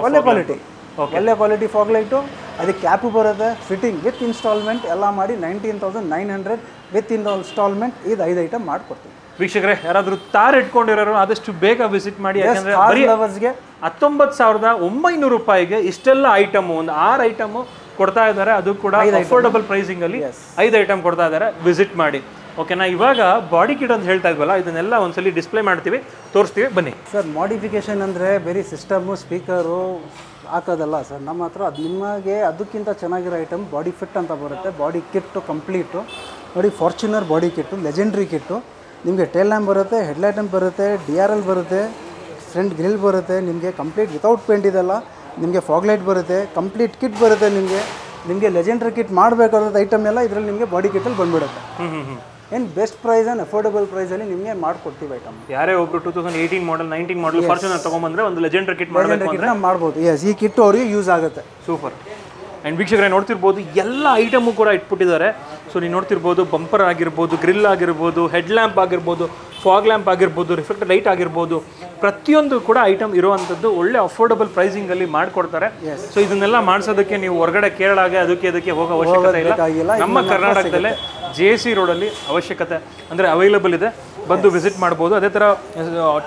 Speaker 1: ಒಳ್ಳೆ ಕ್ವಾಲಿಟಿ ಫಾಗ್ ಲೈಟು, ಅದಕ್ಕೆ ಕ್ಯಾಪು ಬರುತ್ತೆ, ಫಿಟ್ಟಿಂಗ್ ವಿತ್ ಇನ್ಸ್ಟಾಲ್ಮೆಂಟ್ ಎಲ್ಲ ಮಾಡಿ 19,900 ವಿತ್ ಇನ್ಸ್ಟಾಲ್ಮೆಂಟ್. ಇದು 5 ಐಟಮ್ ಮಾಡಿಕೊಡ್ತೀವಿ.
Speaker 2: ವೀಕ್ಷಕರೇ, ಯಾರಾದರೂ ತಾರ್ ಇಟ್ಕೊಂಡಿರೋರು ಆದಷ್ಟು ಬೇಗ ವಿಸಿಟ್ ಮಾಡಿ. ಯಾಕಂದರೆ 19,900 ರೂಪಾಯಿಗೆ ಇಷ್ಟೆಲ್ಲ ಐಟಮು, ಒಂದು 6 ಐಟಮು ಕೊಡ್ತಾ ಇದ್ದಾರೆ. ಅದು ಕೂಡ ಅಫೋರ್ಡಬಲ್ ಪ್ರೈಸಿಂಗಲ್ಲಿ 5 ಐಟಮ್ ಕೊಡ್ತಾ ಇದ್ದಾರೆ. ವಿಸಿಟ್ ಮಾಡಿ. ಓಕೆನಾ? ಇವಾಗ ಬಾಡಿ ಕಿಟ್ ಅಂತ ಹೇಳ್ತಾ ಇದ್ವಲ್ಲ, ಇದನ್ನೆಲ್ಲ ಒಂದ್ಸಲಿ ಡಿಸ್ಪ್ಲೇ ಮಾಡ್ತೀವಿ, ತೋರಿಸ್ತೀವಿ, ಬನ್ನಿ.
Speaker 1: ಸರ್, ಮಾಡಿಫಿಕೇಶನ್ ಅಂದರೆ ಬರೀ ಸಿಸ್ಟಮು, ಸ್ಪೀಕರು ಹಾಕೋದಲ್ಲ ಸರ್, ನಮ್ಮ ಹತ್ರ ಅದು ನಿಮಗೆ ಅದಕ್ಕಿಂತ ಚೆನ್ನಾಗಿರೋ ಐಟಮ್ ಬಾಡಿ ಫಿಟ್ ಅಂತ ಬರುತ್ತೆ. ಬಾಡಿ ಕಿಟ್ಟು ಕಂಪ್ಲೀಟು ನೋಡಿ, Fortuner body kit, legendary kit. ನಿಮಗೆ ಟೇಲ್ ಲ್ಯಾಂಪ್ ಬರುತ್ತೆ, ಹೆಡ್ಲೈಟ್ ಲ್ಯಾಂಪ್ ಬರುತ್ತೆ, DRL ಬರುತ್ತೆ, ಫ್ರಂಟ್ ಗ್ರಿಲ್ ಬರುತ್ತೆ. ನಿಮಗೆ ಕಂಪ್ಲೀಟ್ ವಿತೌಟ್ ಪೇಂಟ್ ಇದೆಲ್ಲ. ನಿಮಗೆ ಫಾಗ್ಲೈಟ್ ಬರುತ್ತೆ, ಕಂಪ್ಲೀಟ್ ಕಿಟ್ ಬರುತ್ತೆ. ನಿಮಗೆ ಲೆಜೆಂಡ್ರಿ ಕಿಟ್ ಮಾಡಬೇಕಾದ ಐಟಮ್ ಎಲ್ಲ ಇದರಲ್ಲಿ ನಿಮಗೆ ಬಾಡಿ ಕಿಟ್ಟಲ್ಲಿ ಬಂದುಬಿಡುತ್ತೆ. ಏನು ಬೆಸ್ಟ್ ಪ್ರೈಸ್ ಆ್ಯಂಡ್ ಅಫೋರ್ಡಬಲ್ ಪ್ರೈಸಲ್ಲಿ ನಿಮಗೆ ಮಾಡಿಕೊಡ್ತೀವಿ ಐಟಮ್.
Speaker 2: ಯಾರೇ ಒಬ್ಬರು 2018 ಮಾಡಲ್ 19 ಮಾಡಲ್ ಫಾರ್ಚುನರ್ ತೊಗೊಂಬಂದ್ರೆ ಒಂದು ಲೆಜೆಂಡ್ರಿ ಕಿಟ್ ಮಾಡಬೇಕು ಅಂದರೆ
Speaker 1: ಮಾಡ್ಬೋದು. ಎಸ್, ಈ ಕಿಟ್ಟು ಅವರಿಗೆ ಯೂಸ್ ಆಗುತ್ತೆ.
Speaker 2: ಸೂಪರ್. ಆ್ಯಂಡ್ ವೀಕ್ಷಕರೇ ನೋಡ್ತಿರ್ಬೋದು, ಎಲ್ಲ ಐಟಮು ಕೂಡ ಇಟ್ಬಿಟ್ಟಿದ್ದಾರೆ. ಸೊ ನೀವು ನೋಡ್ತಿರ್ಬೋದು, ಬಂಪರ್ ಆಗಿರ್ಬೋದು, ಗ್ರಿಲ್ ಆಗಿರ್ಬೋದು, ಹೆಡ್ ಲ್ಯಾಂಪ್ ಆಗಿರ್ಬೋದು, ಫಾಗ್ ಲ್ಯಾಂಪ್ ಆಗಿರ್ಬೋದು, ರಿಫ್ಲೆಕ್ಟರ್ ಲೈಟ್ ಆಗಿರ್ಬೋದು, ಪ್ರತಿಯೊಂದು ಕೂಡ ಐಟಮ್ ಇರುವಂಥದ್ದು ಒಳ್ಳೆ ಅಫೋರ್ಡಬಲ್ ಪ್ರೈಸಿಂಗಲ್ಲಿ ಮಾಡಿಕೊಡ್ತಾರೆ. ಸೊ ಇದನ್ನೆಲ್ಲ ಮಾಡಿಸೋದಕ್ಕೆ ನೀವು ಹೊರಗಡೆ ಕೇರಳಗೆ ಅದಕ್ಕೆ ಹೋಗೋ ಅವಶ್ಯಕತೆ ಇಲ್ಲ. ನಮ್ಮ ಕರ್ನಾಟಕದಲ್ಲೇ JC ರೋಡಲ್ಲಿ ಅವಶ್ಯಕತೆ ಅಂದರೆ ಅವೈಲಬಲ್ ಇದೆ, ಬಂದು ವಿಸಿಟ್ ಮಾಡ್ಬೋದು. ಅದೇ ಥರ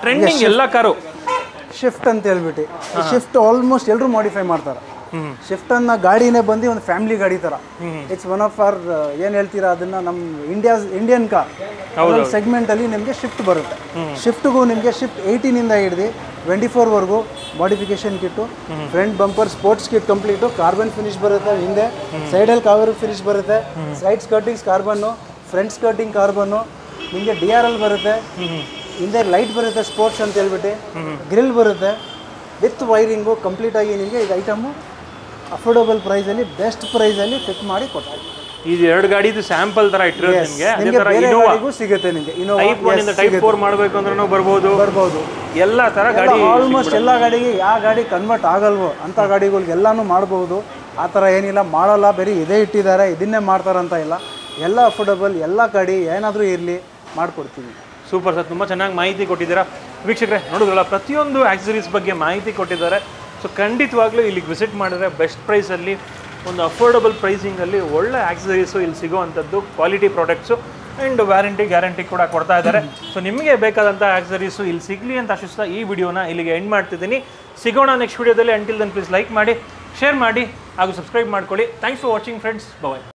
Speaker 2: ಟ್ರೆಂಡಿಂಗ್ ಎಲ್ಲ ಕಾರು
Speaker 1: ಶಿಫ್ಟ್ ಅಂತ ಹೇಳ್ಬಿಟ್ಟು, ಶಿಫ್ಟ್ ಆಲ್ಮೋಸ್ಟ್ ಎಲ್ಲರೂ ಮಾಡಿಫೈ ಮಾಡ್ತಾರೆ. ಶಿಫ್ಟನ್ನು ಗಾಡಿನೇ ಬಂದು ಒಂದು ಫ್ಯಾಮಿಲಿ ಗಾಡಿ ಥರ. ಇಟ್ಸ್ ಒನ್ ಆಫ್ ಅವರ್ ಏನು ಹೇಳ್ತೀರಾ ಅದನ್ನು, ನಮ್ಮ ಇಂಡಿಯನ್ ಕಾರ್ ಸೆಗ್ಮೆಂಟಲ್ಲಿ ನಿಮಗೆ ಶಿಫ್ಟ್ ಬರುತ್ತೆ. ಶಿಫ್ಟ್ಗೂ ನಿಮಗೆ ಶಿಫ್ಟ್ 18ಇಂದ ಹಿಡಿದು 24ವರೆಗೂ modification kit, front bumper sports kit complete, carbon finish ಬರುತ್ತೆ. ಹಿಂದೆ ಸೈಡಲ್ಲಿ ಕವರ್ ಫಿನಿಶ್ ಬರುತ್ತೆ, side skirtings carbon, front skirting carbon, ನಿಮಗೆ DRL ಬರುತ್ತೆ, ಹಿಂದೆ ಲೈಟ್ ಬರುತ್ತೆ ಸ್ಪೋರ್ಟ್ಸ್ ಅಂತ ಹೇಳ್ಬಿಟ್ಟು, ಗ್ರಿಲ್ ಬರುತ್ತೆ ವಿತ್ ವೈರಿಂಗು ಕಂಪ್ಲೀಟಾಗಿ. ನಿಮಗೆ ಇದು ಐಟಮು ಅಫೋರ್ಡಬಲ್ ಪ್ರೈಸಲ್ಲಿ ಬೆಸ್ಟ್ ಪ್ರೈಸಲ್ಲಿ ಫಿಟ್ ಮಾಡಿ ಕೊಡ್ತೀವಿ.
Speaker 2: ಇದು 2 ಗಾಡಿದು ಸ್ಯಾಂಪಲ್ ತರ ಇಟ್ಟಿರೋದು ನಿಮಗೆ. ಅದೇ ತರ
Speaker 1: ಇನೋವಾಗೂ ಸಿಗುತ್ತೆ ನಿಮಗೆ.
Speaker 2: ಟೈಪ್ 1 ಇಂದ ಟೈಪ್ 4 ಮಾಡಬೇಕು ಅಂದ್ರೂ ಬರ್ಬೋದು. ಎಲ್ಲ ತರ ಗಾಡಿ,
Speaker 1: ಆಲ್ಮೋಸ್ಟ್ ಎಲ್ಲ ಗಾಡಿಗೆ ಯಾವ ಗಾಡಿ ಕನ್ವರ್ಟ್ ಆಗಲ್ವೋ ಅಂಥ ಗಾಡಿಗಳಿಗೆಲ್ಲಾನು ಮಾಡ್ಬೋದು. ಆ ಥರ ಏನಿಲ್ಲ, ಮಾಡಲ್ಲ ಬರೀ ಇದೇ ಇಟ್ಟಿದ್ದಾರೆ ಇದನ್ನೇ ಮಾಡ್ತಾರಂತ ಇಲ್ಲ. ಎಲ್ಲ ಅಫೋರ್ಡಬಲ್, ಎಲ್ಲ ಗಾಡಿ ಏನಾದರೂ ಇರಲಿ ಮಾಡಿಕೊಡ್ತೀವಿ.
Speaker 2: ಸೂಪರ್ ಸರ್, ತುಂಬ ಚೆನ್ನಾಗಿ ಮಾಹಿತಿ ಕೊಟ್ಟಿದ್ದೀರಾ. ವೀಕ್ಷಕರೇ ನೋಡಿದ್ರಲ್ಲ, ಪ್ರತಿಯೊಂದು ಆಕ್ಸಸರೀಸ್ ಬಗ್ಗೆ ಮಾಹಿತಿ ಕೊಟ್ಟಿದ್ದಾರೆ. ಸೊ ಖಂಡಿತವಾಗ್ಲೂ ಇಲ್ಲಿಗೆ ವಿಸಿಟ್ ಮಾಡಿದ್ರೆ ಬೆಸ್ಟ್ ಪ್ರೈಸಲ್ಲಿ, ಒಂದು ಅಫೋರ್ಡಬಲ್ ಪ್ರೈಸಿಂಗಲ್ಲಿ ಒಳ್ಳೆ ಆಕ್ಸಸರೀಸು ಇಲ್ಲಿ ಸಿಗೋವಂಥದ್ದು, ಕ್ವಾಲಿಟಿ ಪ್ರಾಡಕ್ಟ್ಸು ಆ್ಯಂಡ್ ಗ್ಯಾರಂಟಿ ಕೂಡ ಕೊಡ್ತಾ ಇದ್ದಾರೆ. ಸೊ ನಿಮಗೆ ಬೇಕಾದಂಥ ಆಕ್ಸಸರೀಸು ಇಲ್ಲಿ ಸಿಗಲಿ ಅಂತ ಆಶಿಸ್ತಾ ಈ ವಿಡಿಯೋನ ಇಲ್ಲಿಗೆ ಎಂಡ್ ಮಾಡ್ತಿದ್ದೀನಿ. ಸಿಗೋಣ ನೆಕ್ಸ್ಟ್ ವಿಡಿಯೋದಲ್ಲಿ. ಅಂಟಿಲ್ ದೆನ್ ಪ್ಲೀಸ್ ಲೈಕ್ ಮಾಡಿ, ಶೇರ್ ಮಾಡಿ ಹಾಗೂ ಸಬ್ಸ್ಕ್ರೈಬ್ ಮಾಡ್ಕೊಳ್ಳಿ. Thanks for watching friends. Bye.